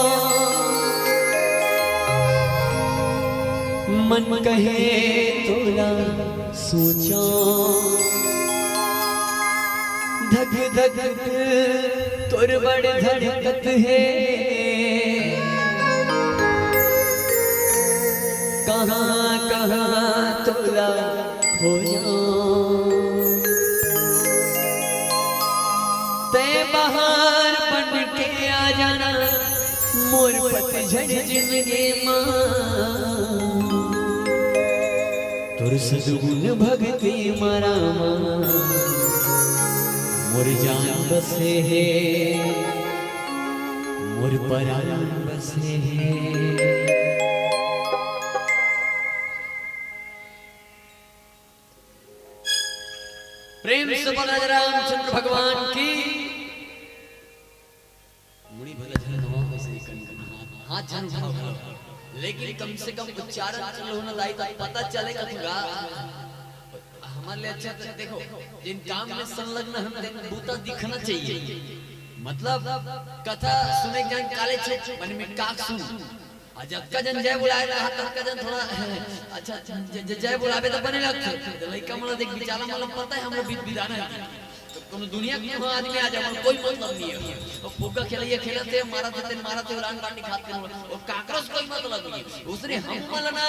मन कहे तोला सोचो, धक धक तोर बड़ धड़कत है, कहाँ कहाँ तोला खोजो, ते बाहर बन के आ जाना मोर पतझड़ जिंदगी माँ, तोर सद्गुण भक्ति मरा मोर जान बसे है, मोर परान बसे है। प्रेम से बोला रामचंद्र भगवान की। मुड़ी भला जन नवा वैसे ही हाथ जन भाव, लेकिन कम से कम उच्चारण चल होना लाई तो पता चलेगा तुगा हमारे लिए। अच्छा तो देखो जिन काम में संलग्न हम दिन बूता दिखना चाहिए, मतलब कथा सुने जान काले छे मन में काक सुन अजब कजन जय बुलाए रहा तब कजन थोड़ा अच्छा जय बुलावे तो बने लगते लइका मला देख बिचारा मला पता है हमरा बीत बिदाना है तो कोनो दुनिया के वहां आदमी आ जाए कोई मतलब नहीं है। वो फुग्गा खेलिए खेलते मारते उड़ान बांटी खाते हैं वो काकरस कोई मतलब नहीं है। उसने हम मलना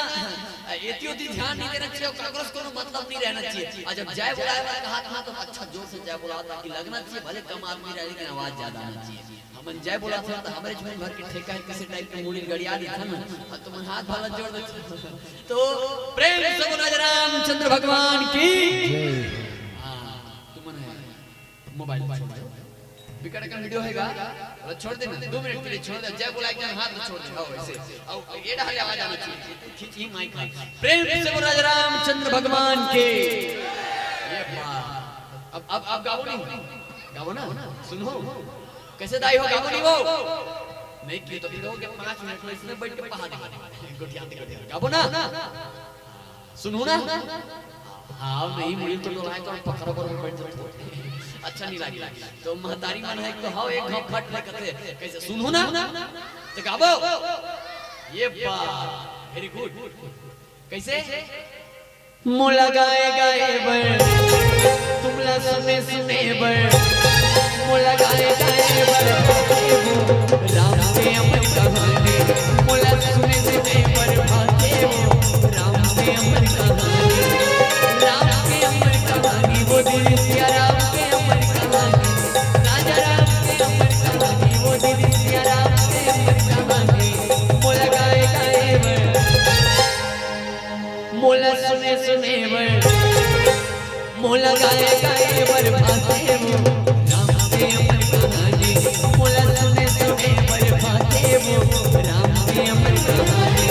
एतियोती ध्यान नहीं देना चाहिए, काकरस कोनो मतलब नहीं रहना चाहिए। जब जय बुलाए वाला कहा था तो अच्छा जोर से जय बुलाओ ताकि लगना चाहिए भले कम आदमी रहे लेकिन आवाज ज्यादा आना चाहिए। हमन जय बोला था तो हमारे जीवन भर के ठेका किसी टाइप के मुड़ी गड़िया दी था ना तो मन हाथ भाला जोड़ दे। तो प्रेम से बोला रामचंद्र भगवान की हां तुमन है मोबाइल विकट का वीडियो हैगा छोड़ देना 2 मिनट के लिए छोड़ दे। जय बोला के हाथ में छोड़ दे आओ ऐसे आओ ये डाले आवाज आना चाहिए खींच ही माइक प्रेम से बोला रामचंद्र भगवान के। ये बात अब गाओ नहीं गाओ ना सुनो कैसे दाई हो गाओ नहीं वो नहीं की तो फिर हो गया 5 मिनट में इसने बैठ के पहा दे गुटिया गाओ ना सुनो ना हां नहीं मुड़ी तो डोलाए तो पकड़ पर बैठ जाते अच्छा नहीं लगी तो महतारी मन है तो हां एक घप फट कहते कैसे सुनो ना तो गाओ ये बात वेरी गुड कैसे मोला गाए गाए बर तुमला सुने सुने बर मोला गाए गाए बर राम के अमर कहानी मोला सुने सुने बर भाते हो राम के अमर कहानी राम के अमर कहानी वो दिल सिया राम के अमर कहानी राजा राम के अमर कहानी वो दिल सिया राम के अमर कहानी मोला गाए गाए बर मोला सुने सुने बर मोला गाए गाए बर भाते हो राम के अमर कहानी मोला सुने सुने बर भाते हो राम के अमर कहानी।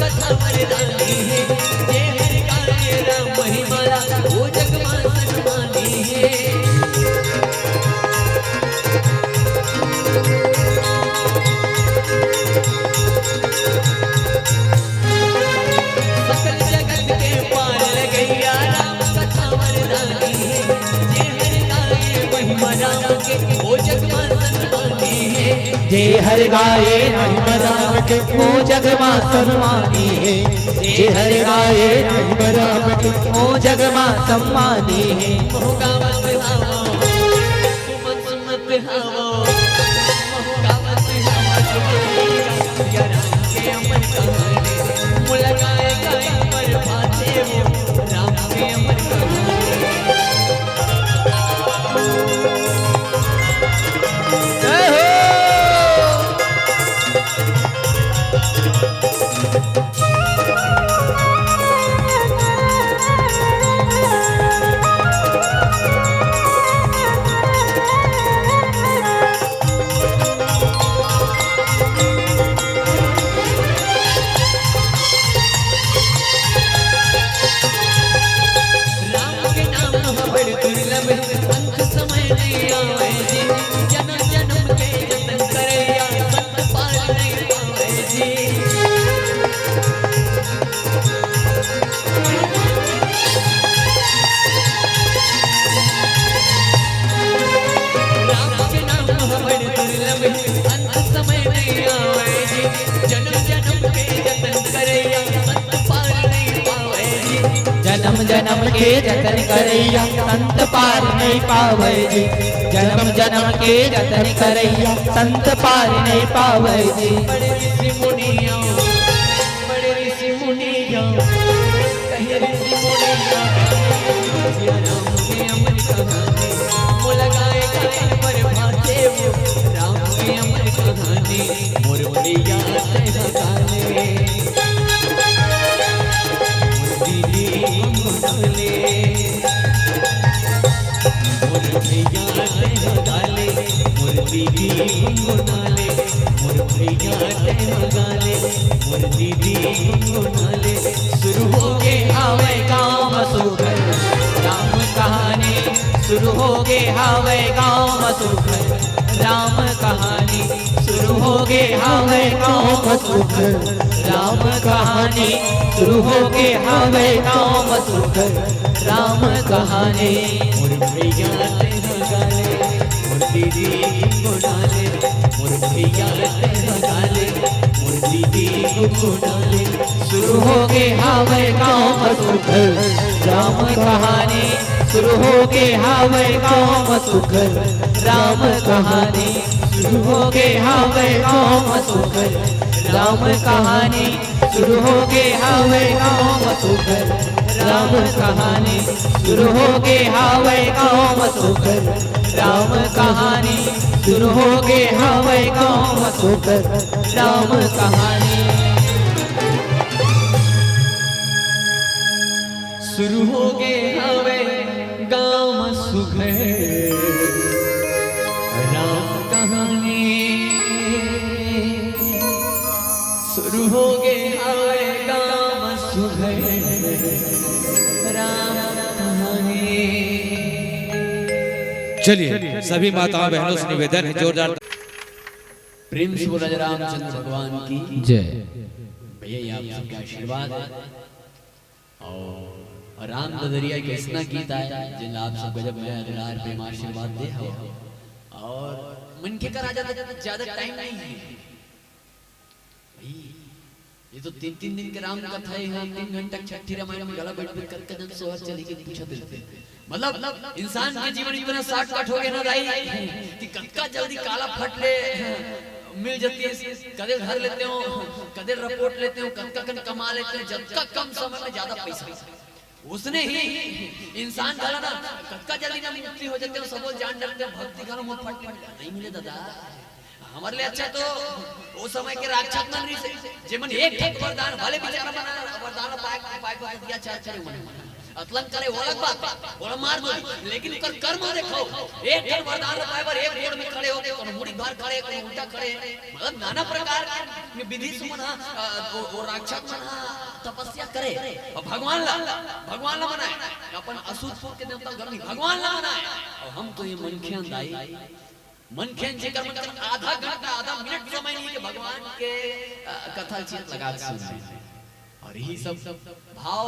कथा वरदानी है, जे हर गाए राम महिमा वो जग में सन्मानी है। सकल जगत के पार लगैया राम कथा वरदानी है, जे हर गाए महिमा राम के वो जग में सन्मानी है। जे हर गाए महिमा राम के वो जग मां सम्मानी है। जे हर गाए महिमा राम के वो जग मां सम्मानी है। मोहगावत हावो तुम सुमत हावो, मोहगावत हावो या राम के अमर कहानी, मुलाकाए गाए पर भाते वो राम के अमर कहानी। जय हो। राम के नाम बड़ दुर्लभ अंत समय नहीं आवे जी, जन्म जन्म के जतन करैया संत पार नहीं पावे जी। राम के नाम बड़ दुर्लभ अंत समय नहीं आवे जी, जन्म जन्म के जतन करैया संत पार नहीं पावे जी। जन्म जन्म के जतन करैया संत पार नहीं पावे जी। जन्म जन्म के जतन करैया संत पार नहीं पावे जी। बड़े ऋषि मुनियों, बड़े ऋषि मुनियों, कहे ऋषि मुनियों सिया राम के अमर कहानी, मुलाकाए गाए पर भाते वो राम के अमर कहानी। मोर मैया तेरा गाले, मोर दीदी गुनाले, मोर मैया तेरा गाले, मोर दीदी गुनाले, मोर मैया तेरा गाले, मोर दीदी गुनाले। शुरू हो गए हावे गाँव मसूखर राम कहानी, शुरू हो गए हावे गाँव मसूखर राम कहानी, शुरू हो गए हावे गाँव मसूखर राम कहानी, शुरू हो गए हावे गाँव मसूखर राम कहानी। मोर भैया तेरा गाले, मोर दीदी गुनाले, मोर भैया तेरा गाले, मोर दीदी गुनाले। शुरू हो गए हावे गाँव मसूखर राम कहानी, शुरू हो गए हावे गाँव मसूखर राम कहानी, शुरू हो गए हावे गाँव मसूखर राम कहानी, शुरू हो गए हावे गाँव मसूखर राम कहानी, शुरू हो गए हावे गाँव मसूखर राम कहानी, शुरू हो गए हावे गाँव मसूखर राम कहानी। शुरू हो गए हवे गाँव सुघर राम कहानी, शुरू हो गए हवे गाँव सुघर राम कहानी। चलिए सभी माताओं बहनों से निवेदन है जोरदार प्रेम से बोला जय रामचंद्र भगवान की जय। भैया ये आप सबका आशीर्वाद है और राम ददरिया के इतना गीत आया जिन आप सब गजब में अल्लाह प्रेम आशीर्वाद दे हो और मन के कर आ जाता ज्यादा टाइम नहीं है भाई। ये तो 3-3 दिन के राम कथा है, यहाँ 3 घंटा छठी रामायण में गला बैठ बैठ करके जब सोहर चली गई पूछा दिलते। मतलब इंसान के जीवन इतना शॉर्टकट हो गया ना भाई कि कत्का जल्दी काला फट ले मिल जाती है, कदे घर लेते हो, कदे रिपोर्ट लेते हो, कद कमा लेते हो, जब कम समय में ज्यादा पैसा। उसने ही इंसान डाला ना कद जल्दी ना मुक्ति हो जाते हो, सब जान डरते हो, भक्ति करो मत फट नहीं मिले दादा। हमारे लिए अच्छा तो वो समय के राक्षस मन रही से जेमन एक वरदान भले बेचारा बना वरदान पाए दिया चार चार मन अतलन करे वो अलग बात बोला मार दो लेकिन कर कर्म देखो एक जन वरदान पाए पर एक रोड में खड़े होके कोनो मुड़ी बाहर खड़े कोनो उल्टा खड़े मतलब नाना प्रकार के विधि से मना वो राक्षस मना तपस्या करे और भगवान ला मनाए अपन असुरपुर के देवता घर में भगवान ला मनाए और हम तो ये मनखेन दाई मनखेन जे कर्म आधा घंटा आधा मिनट समय नहीं के भगवान के कथा चित लगा सुने और यही सब भाव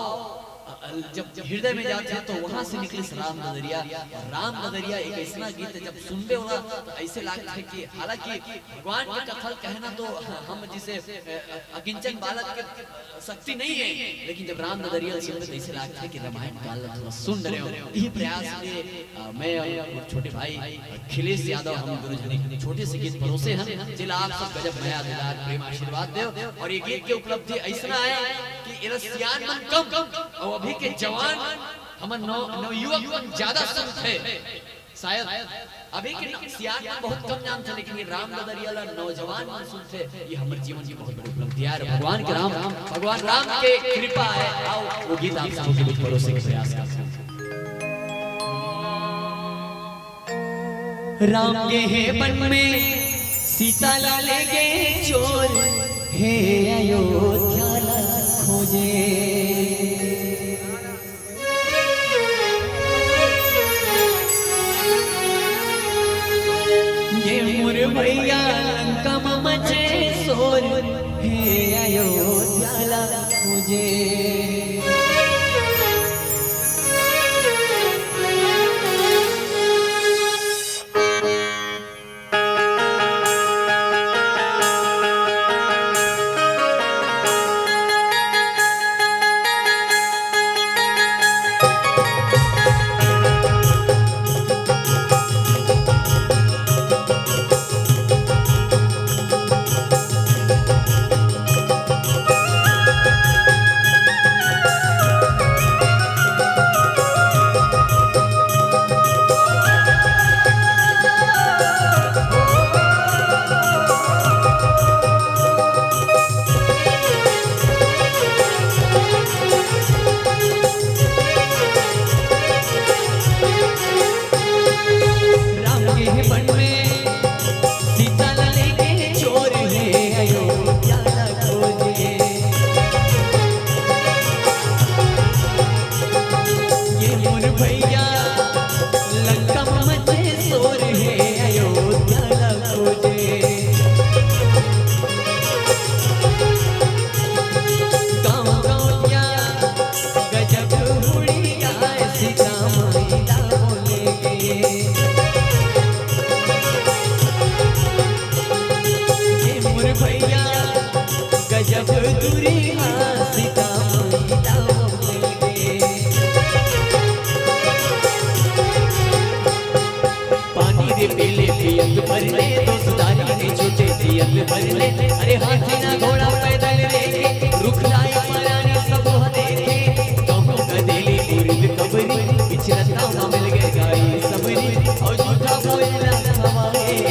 जब हृदय में जाते हैं तो वहां से निकले राम नजरिया एक ऐसा गीत है जब सुनते हो ना तो ऐसे लगता है कि हालांकि भगवान की कथा कहना तो हम जिसे अकिंचन बालक के शक्ति नहीं है लेकिन जब राम नजरिया सुनते तो ऐसे लगता है कि रामायण काल सुन रहे हो ये प्रयास में मैं और छोटे भाई अखिलेश यादव हम गुरुजन छोटे से गीत परोसे हैं जिला आप सब गजब नया दुलार प्रेम आशीर्वाद दे और ये गीत की उपलब्धि ऐसा है कि इरसियान मन कम और अभी के जवान हमर नव युवक ज्यादा सुनते शायद अभी के सियान में बहुत कम जानते लेकिन ये राम नजरिया ला नौजवान मन सुनते ये हमारे जीवन की बहुत बड़ी उपलब्धि है भगवान राम के कृपा है आओ वो गीत आप सबके बीच परोसे के प्रयास करते हैं राम के है वन में सीता लाले के चोर हे अयोध्या ला खोजे भैया लंका मचे सोर हे अयोध्या ला खोजे अरे हाथी ना घोड़ा पैदल लेके रुख लाई परानी सब देखे कहूं गदेली उरिद कबरी पिछलता ना मिल गए गाई सबरी और झूठा बोला हवाए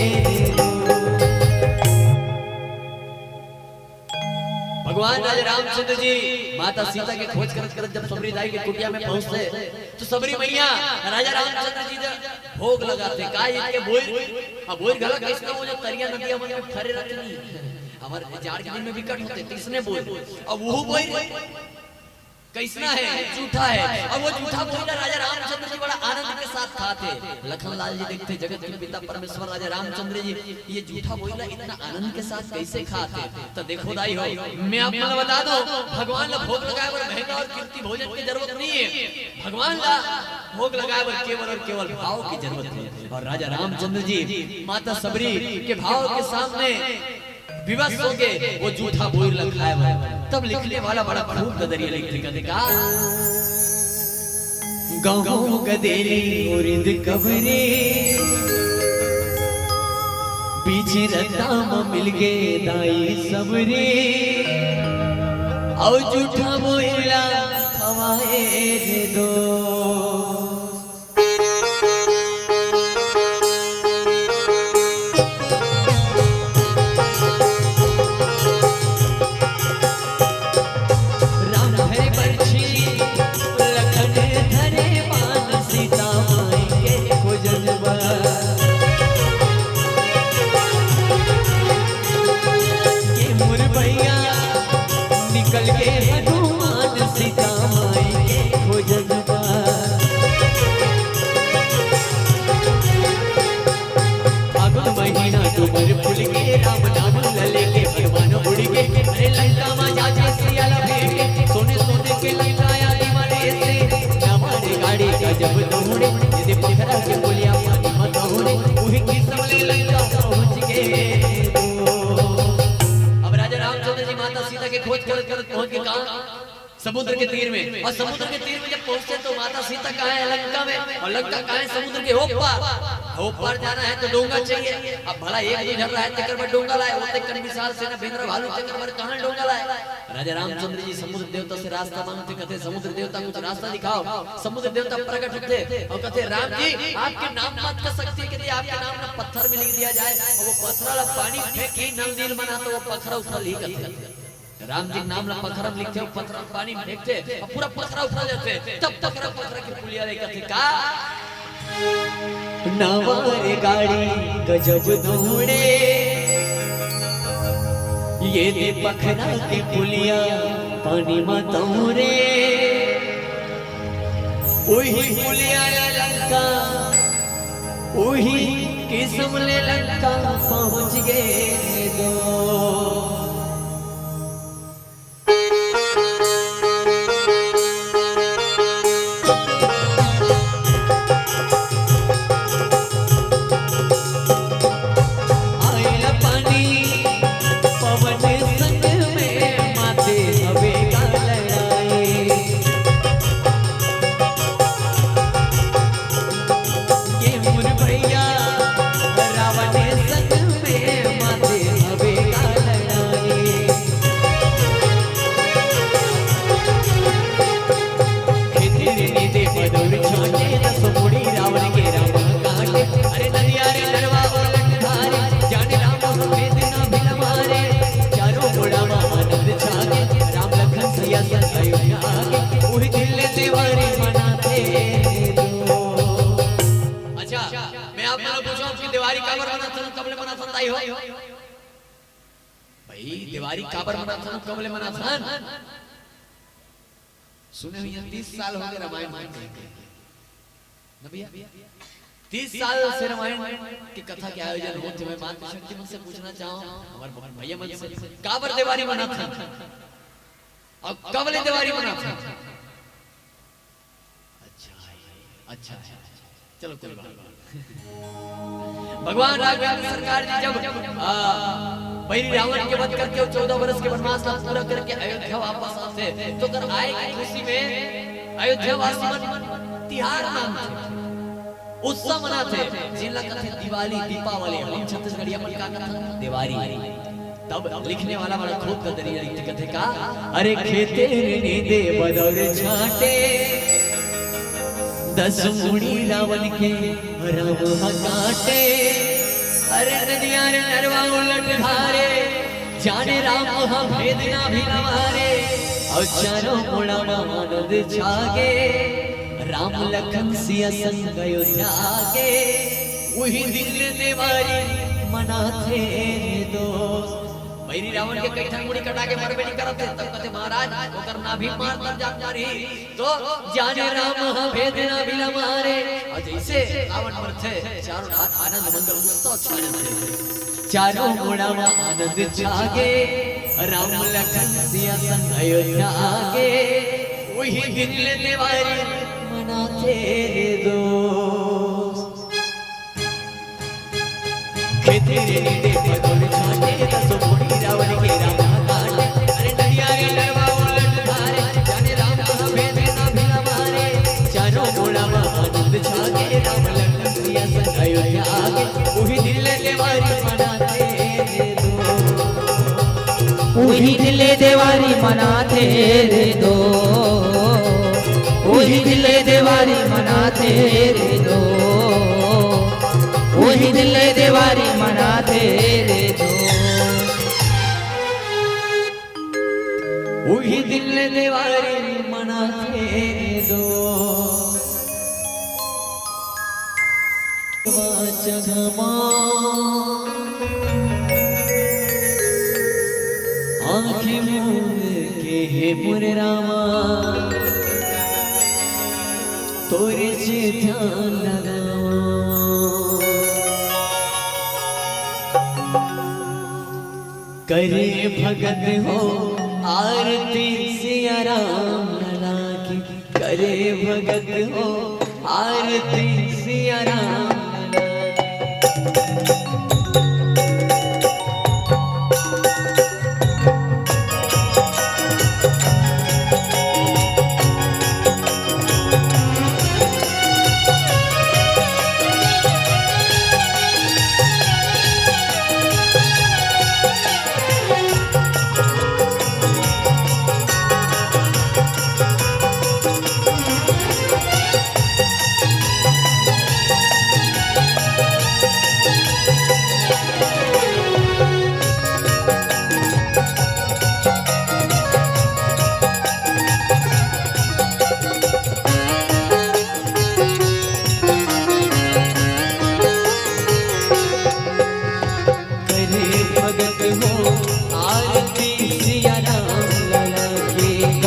भगवान राजा रामचंद्र जी माता सीता के खोज करत जब सबरी दाई के कुटिया में पहुंचते तो सबरी मैया राजा रामचंद्र जी भोग लगाते काय इनके बोल गला कैसे वो जो तरिया नदिया मन में खड़े रहते नहीं हमारे जार के दिन में विकट होते किसने बोल अब वो बोल कैसना है झूठा है और वो झूठा बोला राजा रामचंद्र जी बड़ा आनंद के साथ खाते लखनलाल जी देखते जगत के पिता परमेश्वर राजा रामचंद्र जी ये झूठा बोला इतना आनंद के साथ कैसे खाते तो देखो दाई हो मैं आपको बता दो भगवान ला भोग लगाए पर महंगा और कीमती भोजन की जरूरत नहीं है भगवान ला भोग लगाए पर केवल और केवल भाव की जरूरत है और राजा रामचंद्र जी माता सबरी के भाव के सामने विवश हो गए वो झूठा बोल लखाए तब लिखने वाला बड़ा खूब गदरिया लिखने का गाँव गदेरी उरिद कबरे पीछे रताम मिल गए दाई सबरे और झूठा बोला हवाए दो लखन हनुमान सीता माई के खोजत बा। फागुन महीना डूबर फूल के राम नाम लले के भगवान उड़ के अरे लंका में जाके सिया लगे सोने सोने के लंकाया दीवाने से हमारे गाड़ी का जब दौड़े यदि पखरा के बोलिया पानी मत दौड़े वही की समले लंका पहुंच गए। अब राजा रामचंद्र जी माता सीता के खोज कर पहुंच के कहा समुद्र के तीर में, और समुद्र के तीर में जब पहुंचे तो माता सीता कहाँ है लंका में, और लंका कहाँ है समुद्र के ओप पार जाना है तो डोंगा चाहिए। अब भला एक गुजर रहा है चक्कर में डोंगा लाए होते कर विशाल सेना भेंद्र भालू चक्कर में कहाँ डोंगा लाए। राजा रामचंद्र जी समुद्र देवता से रास्ता मांगते, कहते समुद्र देवता कुछ रास्ता दिखाओ। समुद्र देवता प्रकट होते और कहते राम जी आपके नाम मत कर सकती है, आपके नाम ना पत्थर में लिख दिया जाए और वो पत्थर वाला पानी फेंके नल नील बना तो वो पत्थर उसका लीक करते। राम जी नाम ला पत्थर लिखते हो पत्थर पानी में फेंकते और पूरा पत्थर उठा जाते, तब पत्थर की पुलिया लेकर का नवारे गाड़ी गजब दौड़े ये दे पखरा की पुलिया पानी में दौड़े वही पुलिया लंका वही किस्म ले लंका पहुंच गए दो। दिवारी काबर मना था कबले मना था सुने हुए 30 साल हो गए रामायण नबिया 30 साल से रामायण की कथा के आयोजन होते हुए बात शक्ति मन से पूछना चाहूं हमारे भैया मन से काबर दिवारी मना था और कबले दिवारी मना था। अच्छा चलो कोई बात। भगवान राघवेंद्र सरकार जी जब बहिरी रावण के वध करके 14 वर्ष के वनवास पूरा करके अयोध्या वापस आते तो कर आए की खुशी में अयोध्या वासी तिहार मनाते उत्सव मनाते जिला कथे दिवाली दीपावली हम छत्तीसगढ़िया पर का कथा दिवाली। तब लिखने वाला बड़ा खूब का दरिया लिखते कथे का अरे खेते ने दे बदर छाटे 10 मुड़ी रावण के राम काटे अरे नदिया रे नरवा उलट धारे जाने राम हम भेद ना भी हमारे और चारों मुड़ा आनंद छागे राम लखन सिया संग अयोध्या के वही दिन देवारी मनाते दोस्त। बहिरी रावण के कई ठंगुड़ी कटा के मरबे नहीं करते तब कहते महाराज वो करना भी मार कर जा मारी तो जाने राम हम भेद ना भी हमारे और जैसे रावण मरते चारों रात आनंद मंगल उत्सव छा जाते चारों मुड़ा आनंद छागे राम लखन सिया संग अयोध्या के वही दिन लेने वाली मनाते दोस्त। खेते रे नीते पगोल छाटे 10 मुड़ी रावण के राम काटे अरे नदिया रे नरवा उलट धारे जाने राम हम भेद ना भी हमारे चारों मुड़ा आनंद छागे राम लखन सिया संग अयोध्या के वही दिन लेने वाली वही दिले देवारी मनाते रे दो वही दिले देवारी मनाते रे दो वही दिले देवारी मनाते रे दो वही दिले देवारी मनाते दो। जगमा आँखें मूंद के मोरे रामा तोरे से ध्यान लगाओ करे भगत हो आरती सिया राम लला की करे भगत हो आरती सिया राम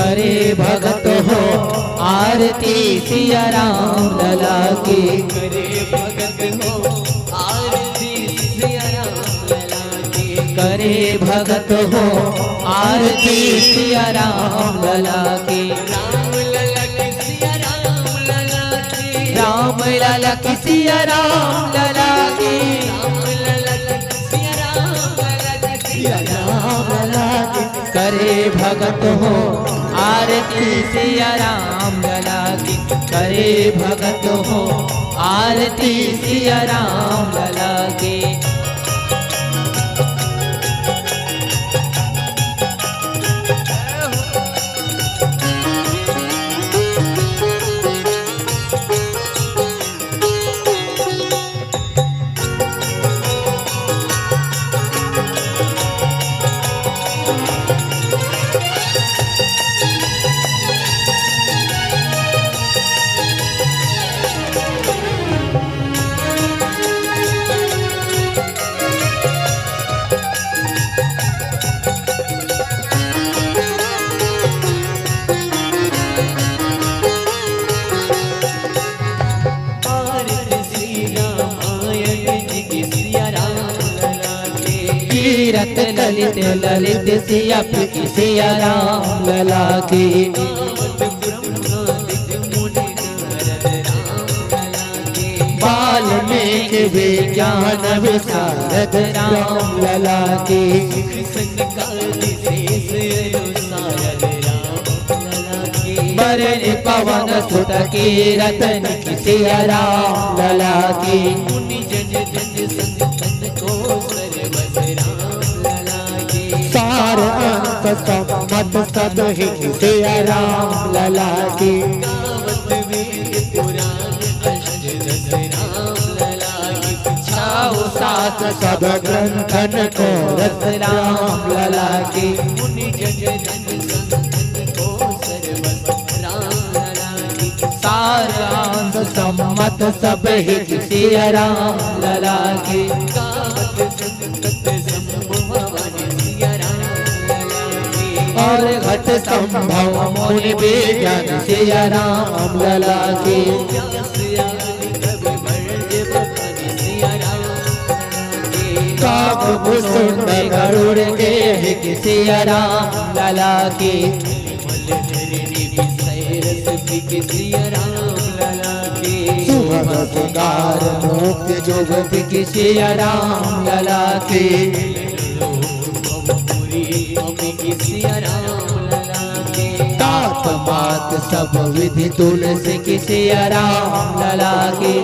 करे भगत हो आरती सिया राम लला की करे भगत हो आरती सिया राम लला की करे भगत हो आरती सिया राम लला की राम लला की सिया राम लला की राम लला की सिया राम लला की राम लला की सिया राम लला की सिया राम लला की करे भगत हो आरती सिया राम लला की करे भगत हो आरती सिया राम लला की कीरत ललित ललित सिया की सिया राम लला की वाल्मीकि विज्ञान विशारद राम लला की बरन पवन सुत की रतन की सिया राम लला की सार अंत सम्मत सब ही सिया राम लला की छाऊ सात सब ग्रंथन को रस राम लला की सार अंत सम्मत सब ही सिया राम लला की और घट संभव मुनि विज्ञान सिया राम लला की काग भुसुंड गरुड़ के सिया राम लला की सुभगार मुक्त जोगत की सिया राम लला की तात बात सब विधि तुलसी की सिया राम लला की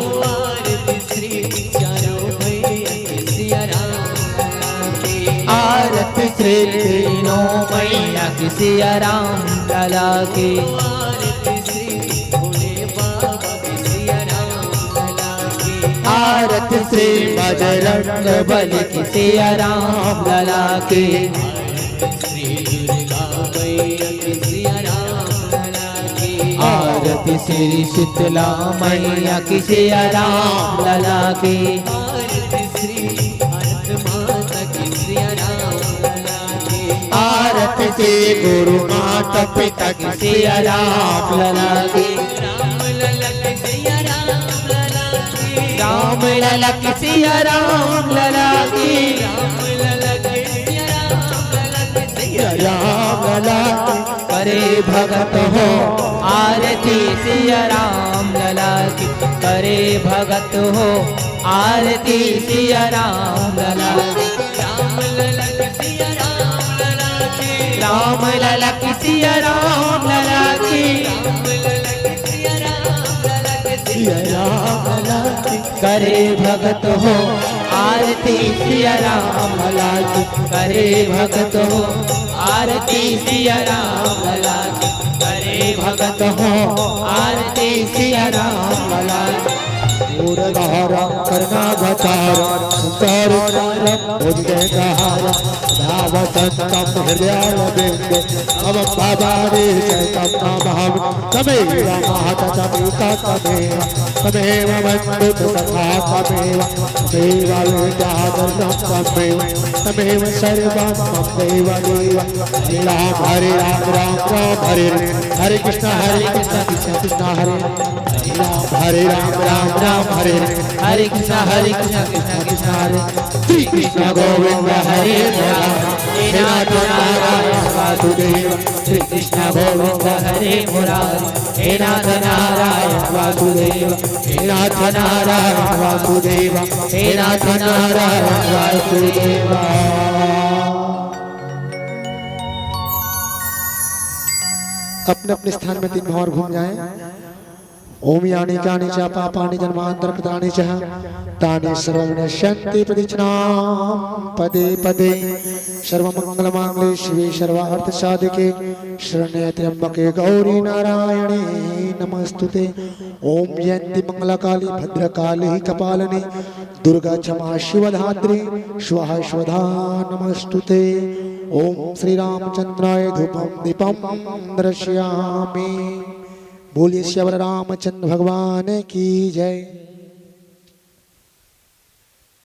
आरती श्री तीनों मैया की सिया राम लला की आरती श्री बजरंग बली की सिया राम लला की आरती श्री शीतला मैया की सिया राम लला की आरती के गुरु माता पिता की सिया राम लला की राम लला के सिया राम लला की राम लला की सिया राम लला की राम लला के सिया राम लला के सिया राम लला की करे भगत हो आरती सिया राम लला की करे भगत हो आरती सिया राम लला की राम लला के सिया राम लला की राम लला की सिया राम लला की राम लला के सिया राम लला के सिया राम लला की करे भगत हो आरती सिया राम लला की करे भगत हो आरती सिया राम लला की करे भगत हो आरती सिया राम लला की मूरधारा करना भचारा सुतार उद्गहारा धावतंतम हृदयालबिंदे अब बाबारे चैतन्य महाम तमेव माता चमिता तमेव वन्दत सखा तमेव विद्याधर्म तमेव सर्वं देव देव हरे राम राम राम हरे कृष्ण कृष्ण कृष्ण हरे राम राम हरे कृष्ण कृष्ण कृष्ण हरे श्री कृष्ण गोविंद हरे राम हे नाथ नारायण वासुदेव श्री कृष्ण गोविंद हरे मुरारी हे नाथ नारायण वासुदेव हे नाथ नारायण वासुदेव हे नाथ नारायण वासुदेव। अपने अपने स्थान में 3 बार घूम जाएं। ओम यानी कानि च पापानि जन्मांतर कृतानि च तानि सर्वविनश्यन्ति प्रतिचनाम पदे पदे सर्वमंगलमांगल्ये शिवे सर्वार्थ साधिके शरण्ये त्र्यंबके गौरी नारायणे नमस्तुते। ओम जयंती मंगलाकाली भद्रकाली कपालिनी दुर्गा क्षमा शिवधात्री स्वाहा स्वधा नमस्तुते। ओम श्री रामचंद्राय धूपम दीपम दर्शयामि। बोलिए श्री रामचंद्र भगवान की जय।